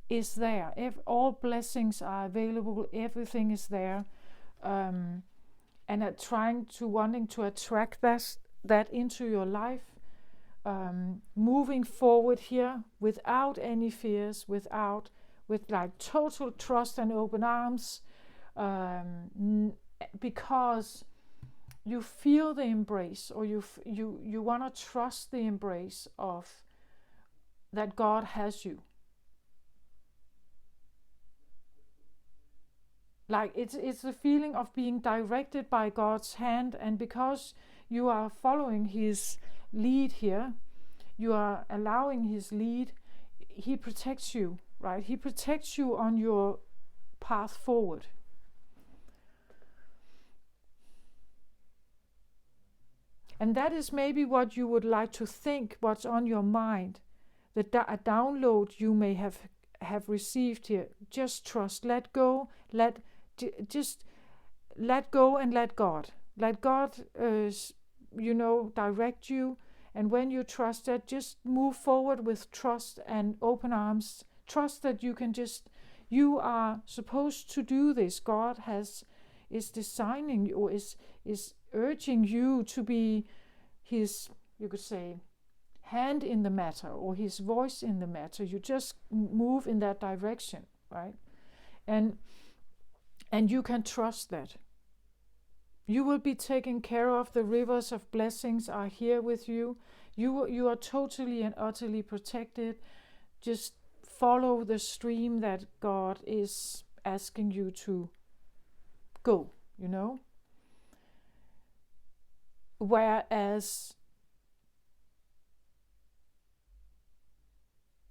is there. All blessings are available. Everything is there. And wanting to attract that into your life. Moving forward here without any fears, with like total trust and open arms, because you feel the embrace, or you want to trust the embrace of that God has you. Like it's a feeling of being directed by God's hand, and because you are following His lead here, you are allowing His lead. He protects you, right? He protects you on your path forward. And that is maybe what you would like to think, what's on your mind, a download you may have received here. Just trust, let go, just let go and let God. Let God, direct you. And when you trust that, just move forward with trust and open arms. Trust that you are supposed to do this. God is designing you, or is urging you to be His, you could say, hand in the matter, or His voice in the matter. You just move in that direction, right? And you can trust that. You will be taken care of. The rivers of blessings are here with you. You are totally and utterly protected. Just follow the stream that God is asking you to go, Whereas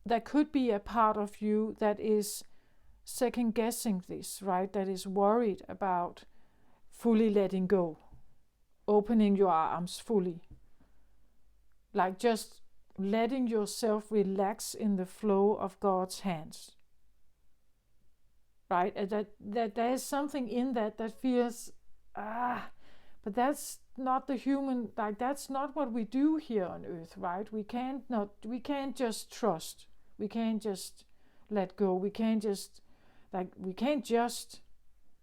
there could be a part of you that is second guessing this, right? That is worried about fully letting go, opening your arms fully, like just letting yourself relax in the flow of God's hands, right? And that there is something in that feels, but that's not the human, like that's not what we do here on earth, right? We can't just trust, we can't just let go, we can't just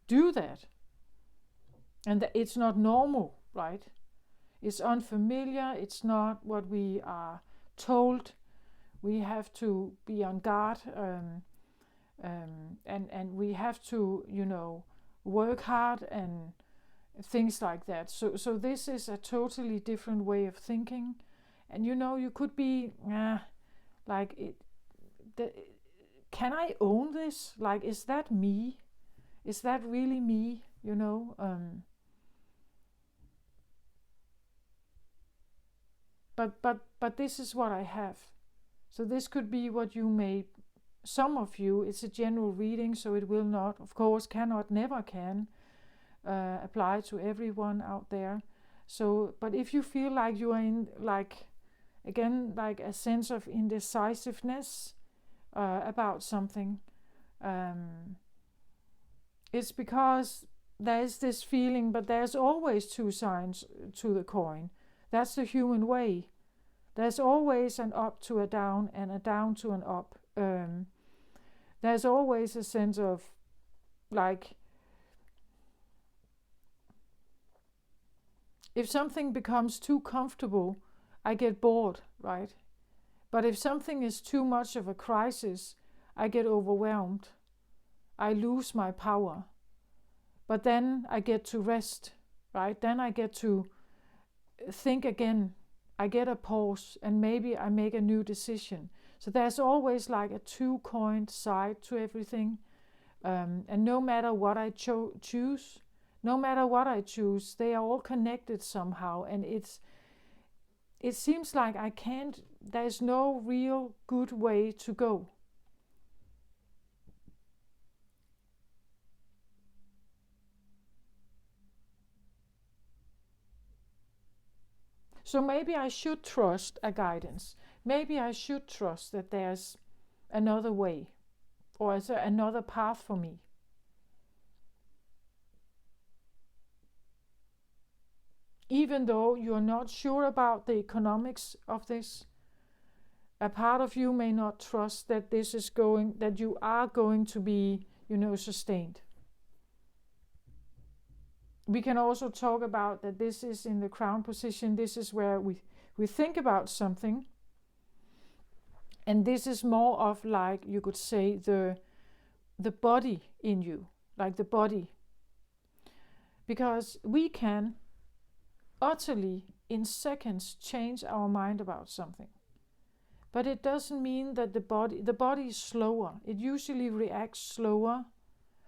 do that. And it's not normal, right? It's unfamiliar, it's not what we are told we have to be on guard, and we have to, work hard and things like that. So this is a totally different way of thinking, and you could be like it. Can I own this? Like, is that me? Is that really me? But this is what I have. So this could be what you may. Some of you, it's a general reading, so it will not, of course, cannot, never can apply to everyone out there. So, but if you feel like you are in, like, again, like a sense of indecisiveness about something, it's because there's this feeling, but there's always two sides to the coin. That's the human way. There's always an up to a down and a down to an up. There's always a sense of, like, if something becomes too comfortable, I get bored, right? But if something is too much of a crisis, I get overwhelmed. I lose my power. But then I get to rest, right? Then I get to think again. I get a pause, and maybe I make a new decision. So there's always like a two-coined side to everything. And no matter what I choose, they are all connected somehow. And it seems like there's no real good way to go. So maybe I should trust a guidance. Maybe I should trust that there's another way, or is there another path for me? Even though you're not sure about the economics of this, a part of you may not trust that that you are going to be, sustained. We can also talk about that this is in the crown position. This is where we think about something. And this is more of, like, you could say, the body in you, like the body. Because we can utterly, in seconds, change our mind about something. But it doesn't mean that the body is slower. It usually reacts slower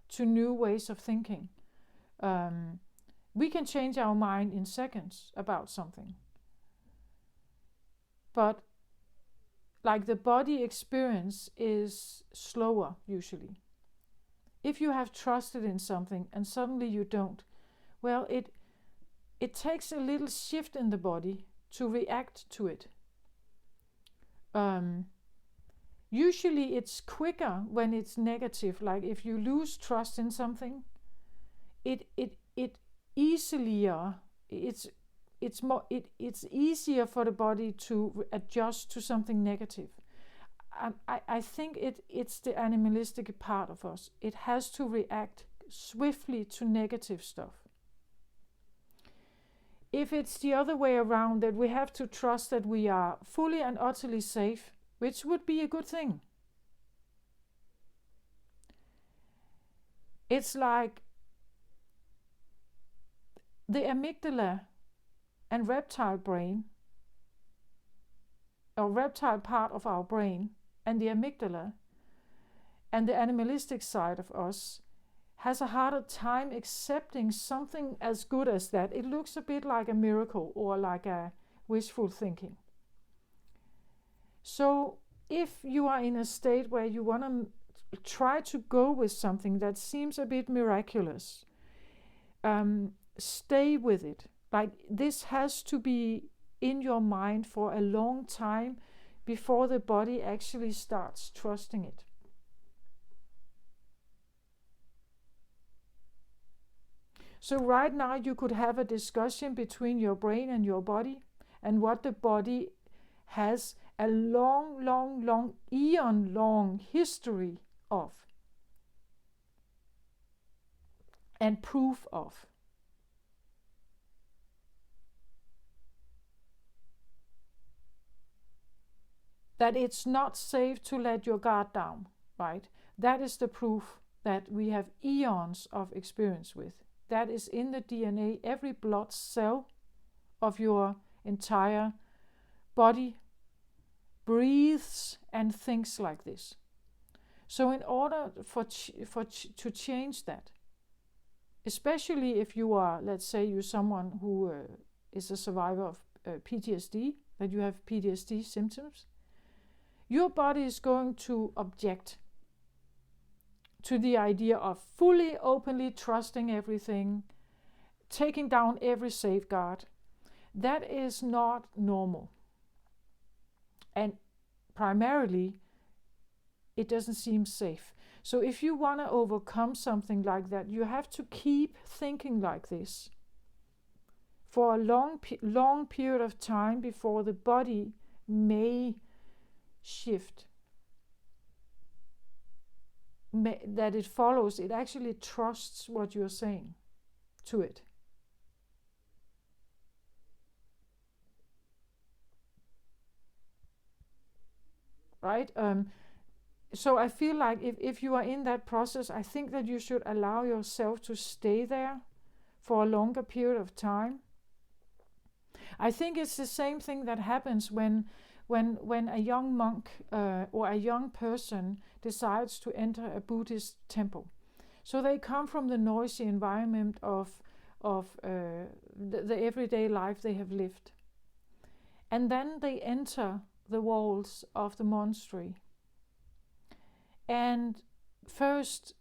to new ways of thinking. We can change our mind in seconds about something. But like, the body experience is slower usually. If you have trusted in something and suddenly you don't, well, it takes a little shift in the body to react to it. Usually it's quicker when it's negative. Like, if you lose trust in something, it's easier for the body to adjust to something negative. I think it's the animalistic part of us. It has to react swiftly to negative stuff. If it's the other way around, that we have to trust that we are fully and utterly safe, which would be a good thing. It's like the amygdala and reptile brain, or reptile part of our brain, and the amygdala and the animalistic side of us has a harder time accepting something as good as that. It looks a bit like a miracle or like a wishful thinking. So if you are in a state where you want to try to go with something that seems a bit miraculous, stay with it. Like, this has to be in your mind for a long time before the body actually starts trusting it. So right now you could have a discussion between your brain and your body, and what the body has a long, eon-long history of and proof of. that it's not safe to let your guard down, right? That is the proof that we have eons of experience with. That is in the DNA. Every blood cell of your entire body breathes and thinks like this. So in order to change that, especially if you are, let's say you're someone who is a survivor of PTSD, that you have PTSD symptoms, your body is going to object to the idea of fully, openly trusting everything, taking down every safeguard. That is not normal. And primarily, it doesn't seem safe. So if you want to overcome something like that, you have to keep thinking like this for a long period of time before the body may shift. That it follows, it actually trusts what you're saying to it. Right? So I feel like if you are in that process, I think that you should allow yourself to stay there for a longer period of time. I think it's the same thing that happens when a young monk or a young person decides to enter a Buddhist temple. So they come from the noisy environment of the everyday life they have lived. And then they enter the walls of the monastery. And first,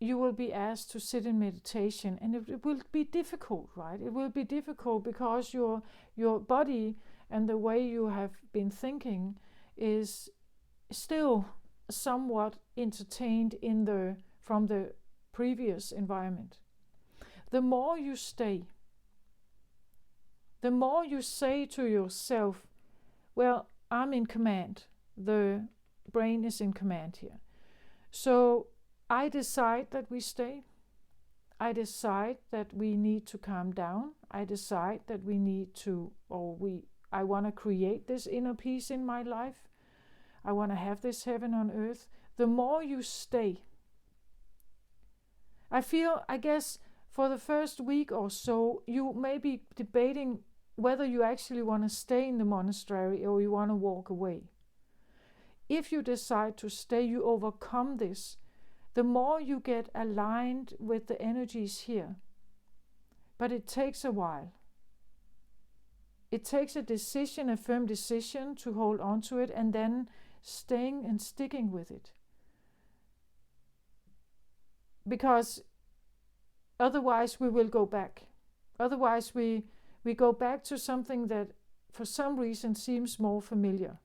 you will be asked to sit in meditation, and it will be difficult, right? It will be difficult because your body and the way you have been thinking is still somewhat entertained from the previous environment. The more you stay, the more you say to yourself, well, I'm in command. The brain is in command here. So I decide that we stay. I decide that we need to calm down. I decide that we need to, I want to create this inner peace in my life. I want to have this heaven on earth. The more you stay, I guess for the first week or so, you may be debating whether you actually want to stay in the monastery or you want to walk away. If you decide to stay, you overcome this. The more you get aligned with the energies here. But it takes a while. It takes a decision, a firm decision to hold on to it and then staying and sticking with it. Because otherwise we will go back. Otherwise we go back to something that for some reason seems more familiar.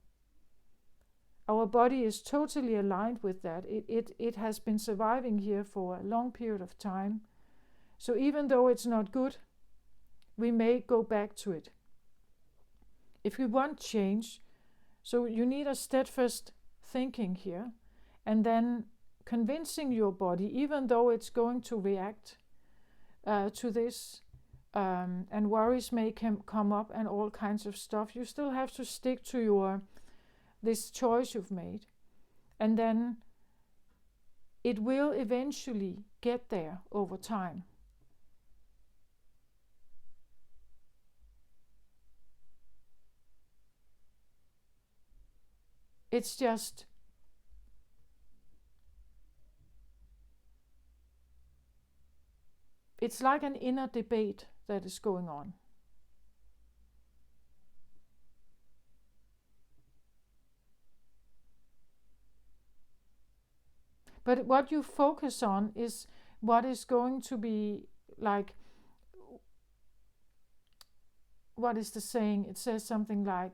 Our body is totally aligned with that. It has been surviving here for a long period of time. So even though it's not good, we may go back to it. If we want change, so you need a steadfast thinking here, and then convincing your body, even though it's going to react to this, and worries may come up and all kinds of stuff, you still have to stick to this choice you've made, and then it will eventually get there over time. It's just it's like an inner debate that is going on. But what you focus on is what is going to be like, what is the saying? It says something like,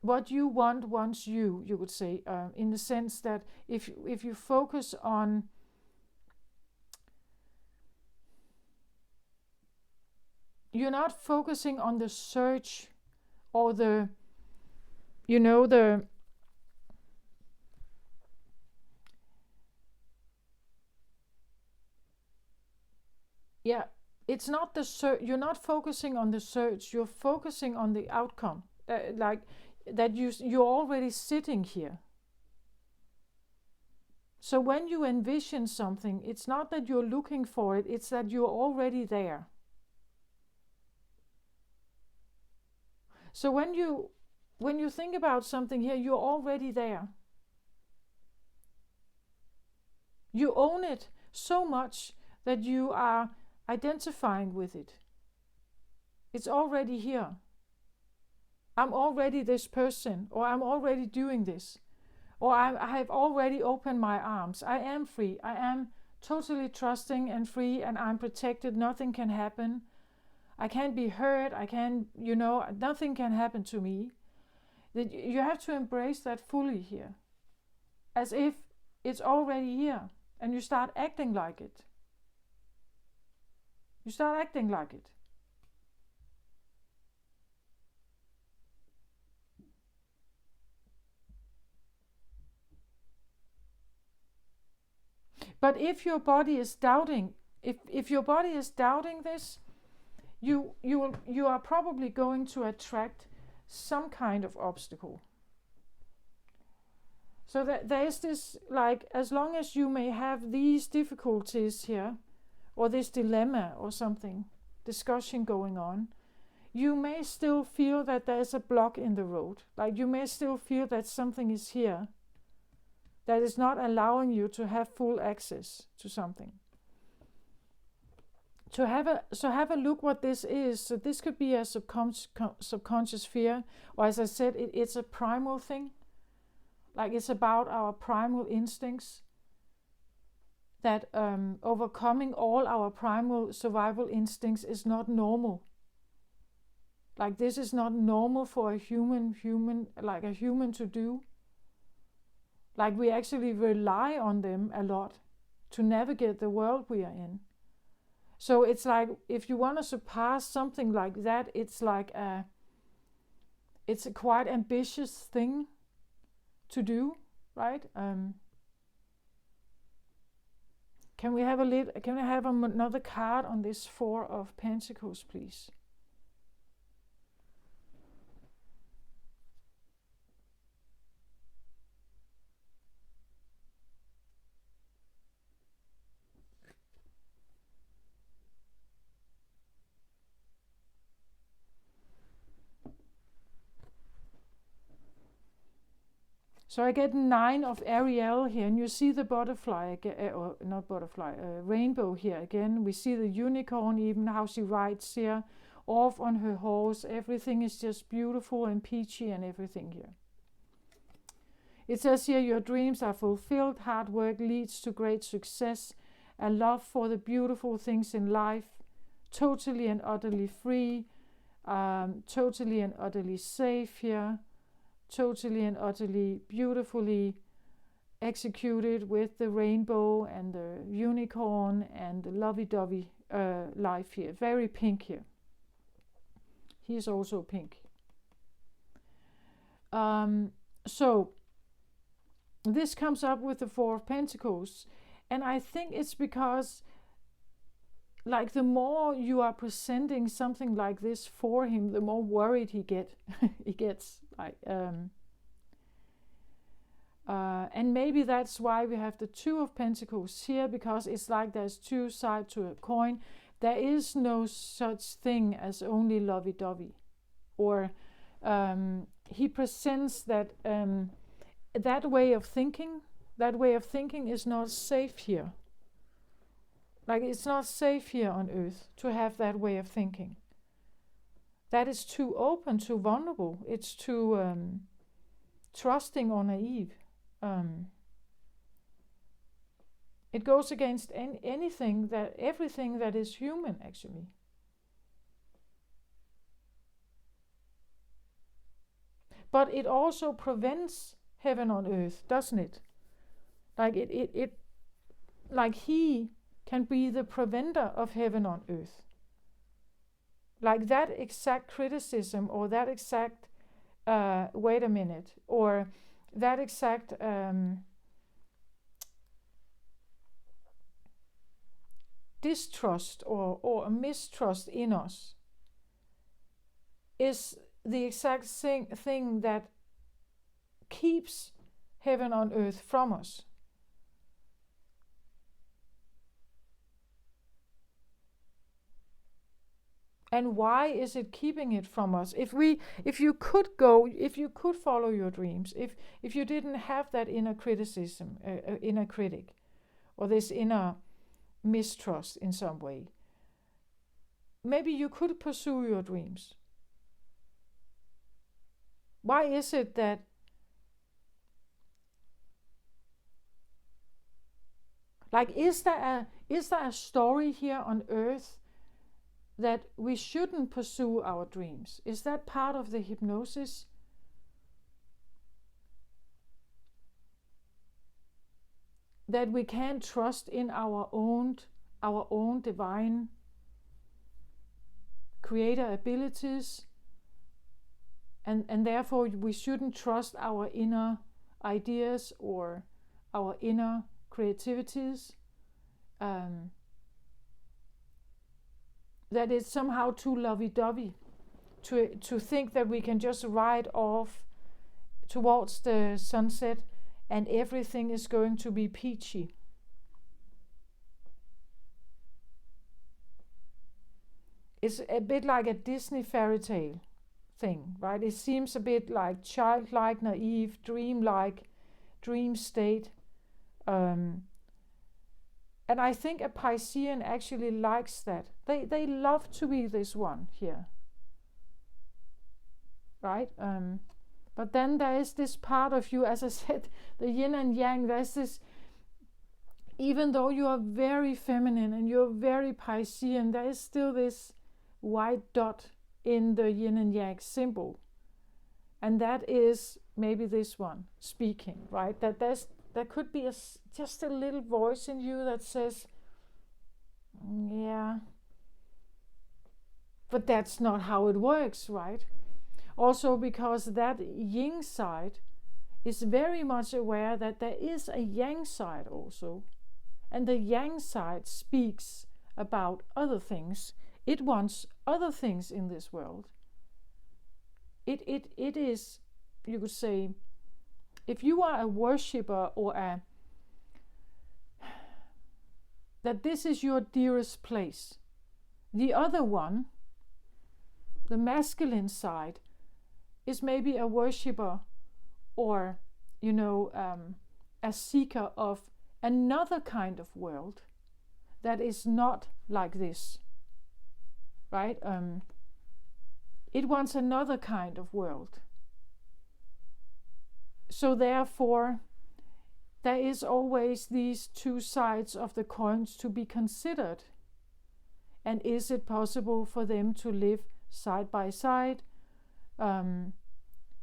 what you want wants you would say, in the sense that if you focus on you're not focusing on the search or the it's not the search. You're not focusing on the search. You're focusing on the outcome. Like that you're already sitting here. So when you envision something, it's not that you're looking for it, it's that you're already there. So when you think about something here, you're already there. You own it so much that you are identifying with it. It's already here. I'm already this person, or I'm already doing this, or I have already opened my arms. I am free. I am totally trusting and free, and I'm protected. Nothing can happen. I can't be hurt. Nothing can happen to me. That you have to embrace that fully here, as if it's already here, and you start acting like it. You start acting like it. But if your body is doubting, if your body is doubting this, you are probably going to attract some kind of obstacle. So that there is this, like, as long as you may have these difficulties here, or this dilemma or something, discussion going on, you may still feel that there's a block in the road. Like, you may still feel that something is here that is not allowing you to have full access to something. So have a look what this is. So this could be a subconscious fear, or as I said, it's a primal thing. Like, it's about our primal instincts, that overcoming all our primal survival instincts is not normal. Like, this is not normal for a human to do. Like, we actually rely on them a lot to navigate the world we are in. So it's like, if you want to surpass something like that, it's a quite ambitious thing to do, right? Can we have another card on this Four of Pentacles, please? So I get 9 of Ariel here, and you see the butterfly, or not butterfly, rainbow here again. We see the unicorn, even how she rides here, off on her horse. Everything is just beautiful and peachy and everything here. It says here, your dreams are fulfilled, hard work leads to great success, a love for the beautiful things in life, totally and utterly free, totally and utterly safe here. Totally and utterly beautifully executed with the rainbow and the unicorn and the lovey-dovey life here. Very pink here. He's also pink. So this comes up with the Four of Pentacles, and I think it's because, like, the more you are presenting something like this for him, the more worried he gets. Like, and maybe that's why we have the Two of Pentacles here, because it's like there's two sides to a coin. There is no such thing as only lovey-dovey, or he presents that that way of thinking. That way of thinking is not safe here. Like, it's not safe here on Earth to have that way of thinking. That is too open, too vulnerable. It's too trusting or naive. It goes against everything that is human, actually. But it also prevents heaven on earth, doesn't it? Like like he can be the preventer of heaven on earth. Like, that exact criticism, or that exact wait a minute, or that exact distrust or mistrust in us is the exact thing that keeps heaven on earth from us? And why is it keeping it from us? If you could follow your dreams, if you didn't have that inner criticism, inner critic, or this inner mistrust in some way, maybe you could pursue your dreams. Why is it that is there a story here on earth that we shouldn't pursue our dreams? Is that part of the hypnosis? That we can't trust in our own divine creator abilities, and therefore we shouldn't trust our inner ideas or our inner creativities? That it's somehow too lovey-dovey to think that we can just ride off towards the sunset and everything is going to be peachy. It's a bit like a Disney fairy tale thing, right? It seems a bit like childlike, naive, dreamlike, dream state. And I think a Piscean actually likes that. They love to be this one here, right? But then there is this part of you, as I said, the yin and yang. There's this, even though you are very feminine and you're very Piscean, there is still this white dot in the yin and yang symbol. And that is maybe this one speaking, right? That there could be just a little voice in you that says, yeah, but that's not how it works, right? Also because that yin side is very much aware that there is a yang side also. And the yang side speaks about other things. It wants other things in this world. It is, you could say, if you are a worshipper or that this is your dearest place. The other one, the masculine side, is maybe a worshipper or, a seeker of another kind of world that is not like this, right? It wants another kind of world. So therefore, there is always these two sides of the coins to be considered. And is it possible for them to live side by side?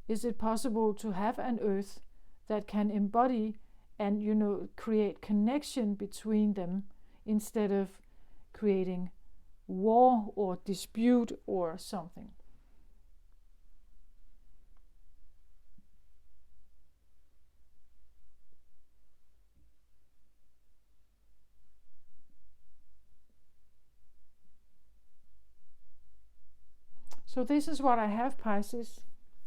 Is it possible to have an earth that can embody and, create connection between them instead of creating war or dispute or something? So this is what I have, Pisces.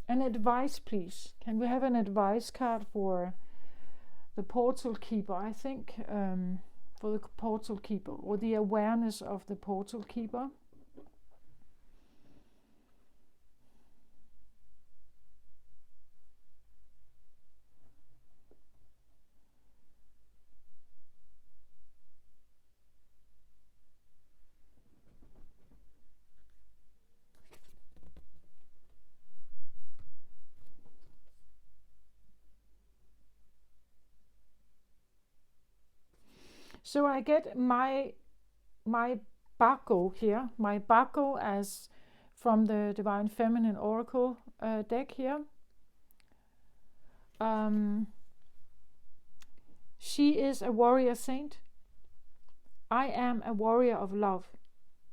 An advice, please. Can we have an advice card for the portal keeper? I think for the portal keeper, or the awareness of the portal keeper. So I get my Baco here, my Baco as from the Divine Feminine Oracle deck here. She is a warrior saint. I am a warrior of love.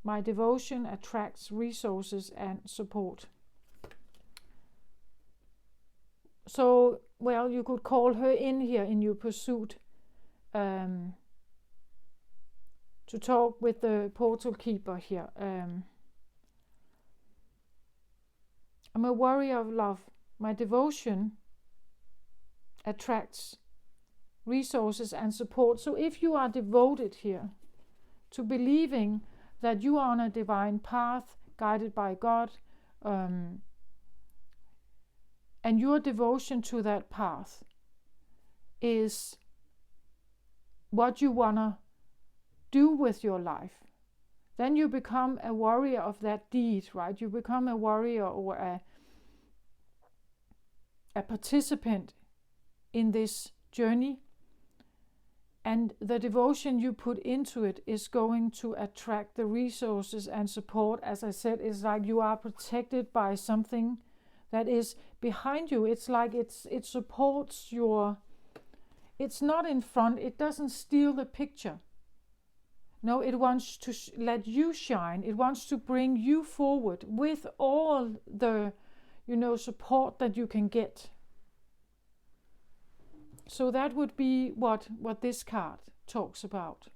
My devotion attracts resources and support. So, well, you could call her in here in your pursuit to talk with the portal keeper here. I'm a warrior of love. My devotion attracts resources and support. So if you are devoted here to believing that you are on a divine path guided by God, and your devotion to that path is what you want to do with your life, then you become a warrior of that deed, right? You become a warrior or a participant in this journey, and the devotion you put into it is going to attract the resources and support. As I said, it's like you are protected by something that is behind you. It's like it supports your, it's not in front, it doesn't steal the picture. No, it wants to let you shine. It wants to bring you forward with all the, support that you can get. So that would be what this card talks about.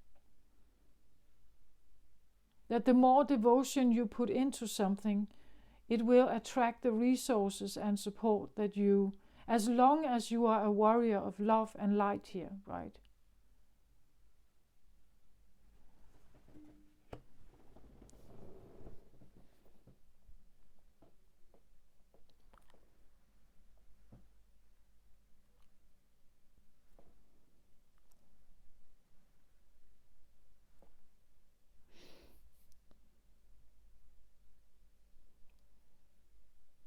That the more devotion you put into something, it will attract the resources and support that you, as long as you are a warrior of love and light here, right?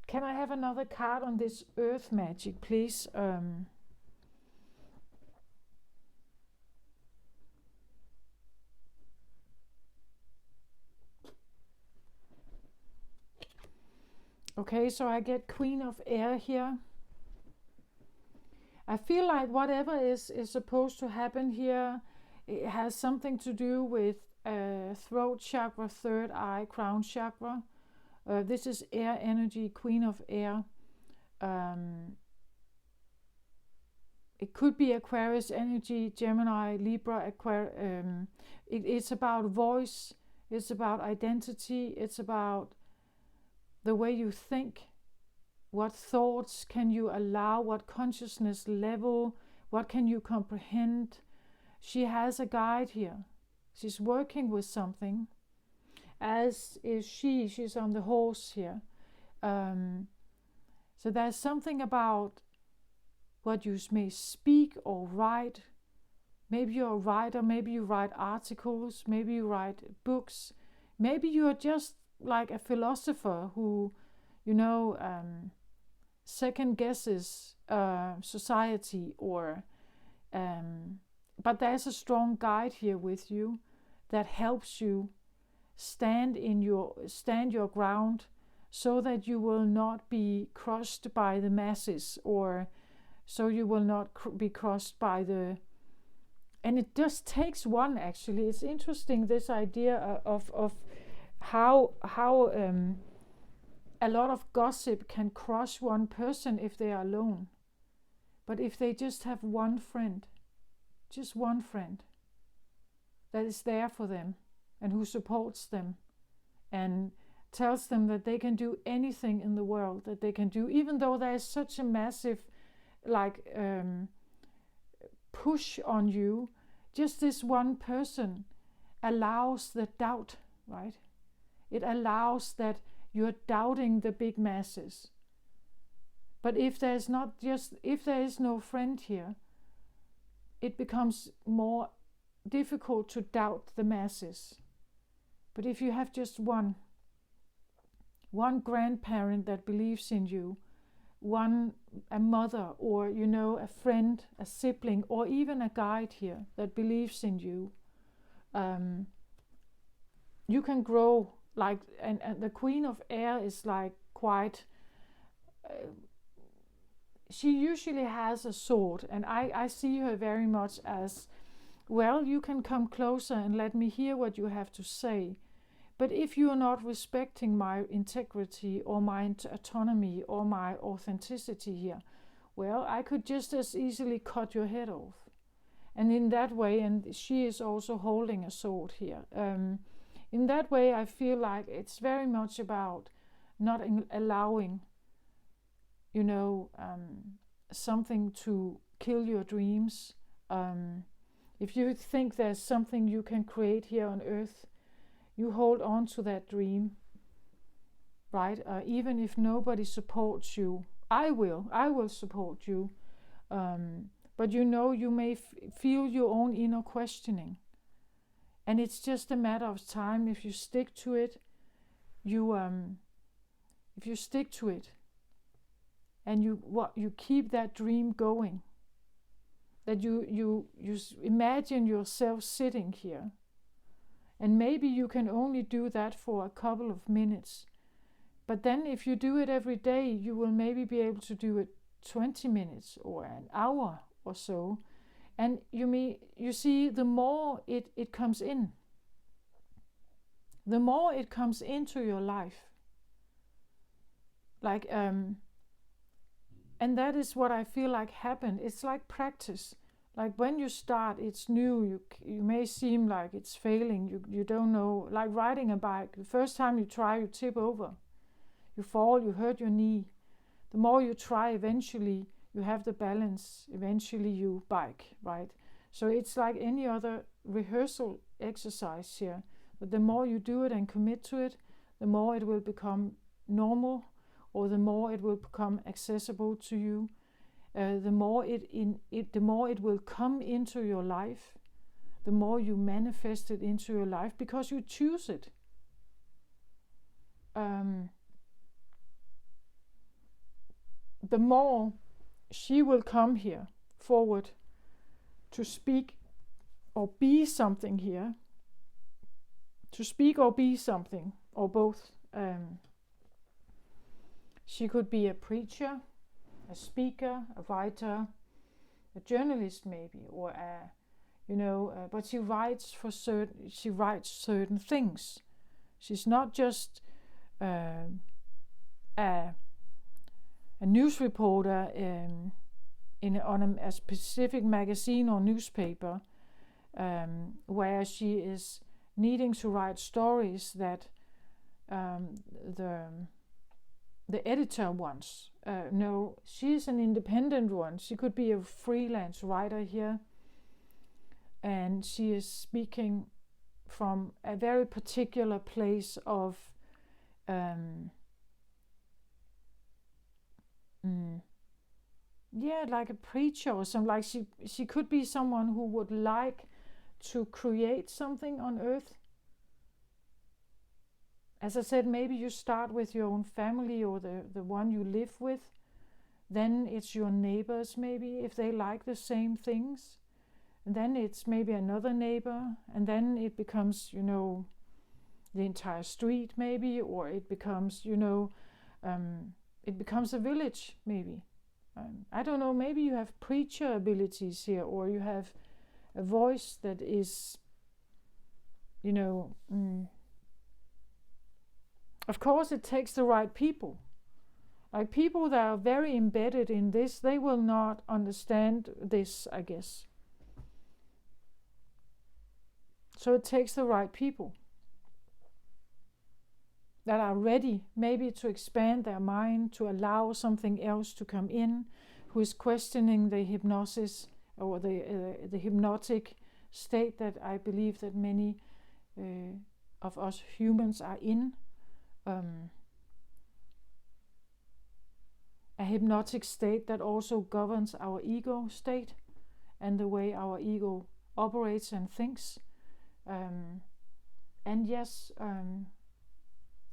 Can I have another card on this earth magic, please? Okay, so I get Queen of Air here. I feel like whatever is supposed to happen here, it has something to do with throat chakra, third eye, crown chakra. This is air energy, Queen of Air. It could be Aquarius energy, Gemini, Libra, Aquarius. It's about voice, it's about identity, it's about the way you think. What thoughts can you allow? What consciousness level? What can you comprehend? She has a guide here. She's working with something. As is she's on the horse here. So there's something about what you may speak or write. Maybe you're a writer, maybe you write articles, maybe you write books, maybe you're just like a philosopher who, second guesses society, or but there's a strong guide here with you that helps you stand your ground, so that you will not be crushed by the masses, or so you will not be crushed by the, and it just takes one. Actually, it's interesting, this idea of how a lot of gossip can crush one person if they are alone, but if they just have one friend that is there for them and who supports them and tells them that they can do anything in the world, that they can do, even though there is such a massive push on you, just this one person allows the doubt, right? It allows that you're doubting the big masses. But if there is no friend here, it becomes more difficult to doubt the masses. But if you have just one grandparent that believes in you, a mother, or a friend, a sibling, or even a guide here that believes in you, you can grow. And the Queen of Air is quite. She usually has a sword, and I see her very much as, well, you can come closer and let me hear what you have to say. But if you are not respecting my integrity or my autonomy or my authenticity here, well, I could just as easily cut your head off. And in that way, and she is also holding a sword here. In that way, I feel like it's very much about not allowing, something to kill your dreams. If you think there's something you can create here on earth, you hold on to that dream, right? Even if nobody supports you, I will support you. But you may feel your own inner questioning. And it's just a matter of time. If you stick to it, if you stick to it, and you keep that dream going, that you imagine yourself sitting here, and maybe you can only do that for a couple of minutes, but then if you do it every day, you will maybe be able to do it 20 minutes or an hour or so, and you see, the more it comes in, the more it comes into your life, like and that is what I feel like happened. It's like practice. Like when you start, it's new. You may seem like it's failing. You don't know. Like riding a bike. The first time you try, you tip over. You fall, you hurt your knee. The more you try, eventually you have the balance. Eventually you bike, right? So it's like any other rehearsal exercise here. But the more you do it and commit to it, the more it will become normal, or the more it will become accessible to you. The more it will come into your life, the more you manifest it into your life because you choose it. The more she will come here forward to speak or be something here, to speak or be something, or both. She could be a preacher, a speaker, a writer, a journalist maybe, or but she writes certain things. She's not just a news reporter on a specific magazine or newspaper, where she is needing to write stories that the editor wants. No, she's an independent one. She could be a freelance writer here, and she is speaking from a very particular place of like a preacher or something. Like she could be someone who would like to create something on earth. As I said, maybe you start with your own family or the one you live with. Then it's your neighbors, maybe, if they like the same things. And then it's maybe another neighbor. And then it becomes, the entire street, maybe. Or it becomes, it becomes a village, maybe. I don't know, maybe you have preacher abilities here. Or you have a voice that is, Of course, it takes the right people. Like people that are very embedded in this, they will not understand this, I guess. So it takes the right people that are ready maybe to expand their mind, to allow something else to come in, who is questioning the hypnosis or the hypnotic state that I believe that many of us humans are in. A hypnotic state that also governs our ego state and the way our ego operates and thinks. And yes,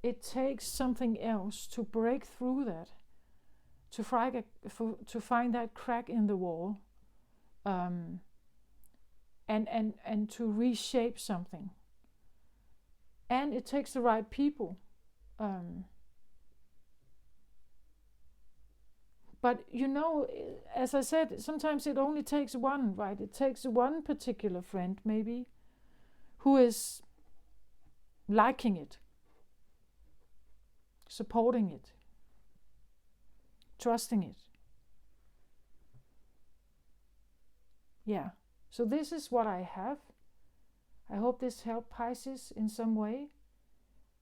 it takes something else to break through that, to find that crack in the wall, and to reshape something. And it takes the right people. But as I said, sometimes it only takes one, right? It takes one particular friend, maybe, who is liking it, supporting it, trusting it. Yeah, so this is what I have. I hope this helped Pisces in some way.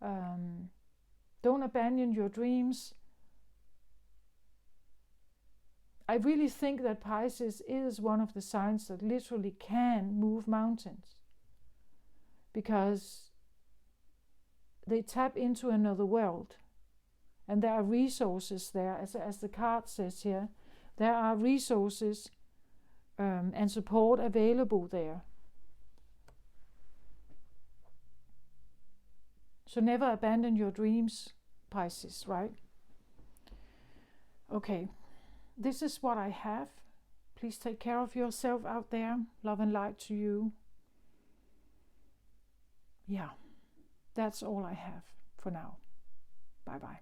Don't abandon your dreams. I really think that Pisces is one of the signs that literally can move mountains, because they tap into another world, and there are resources there, as the card says here. There are resources and support available there. So never abandon your dreams, Pisces, right? Okay, this is what I have. Please take care of yourself out there. Love and light to you. Yeah, that's all I have for now. Bye-bye.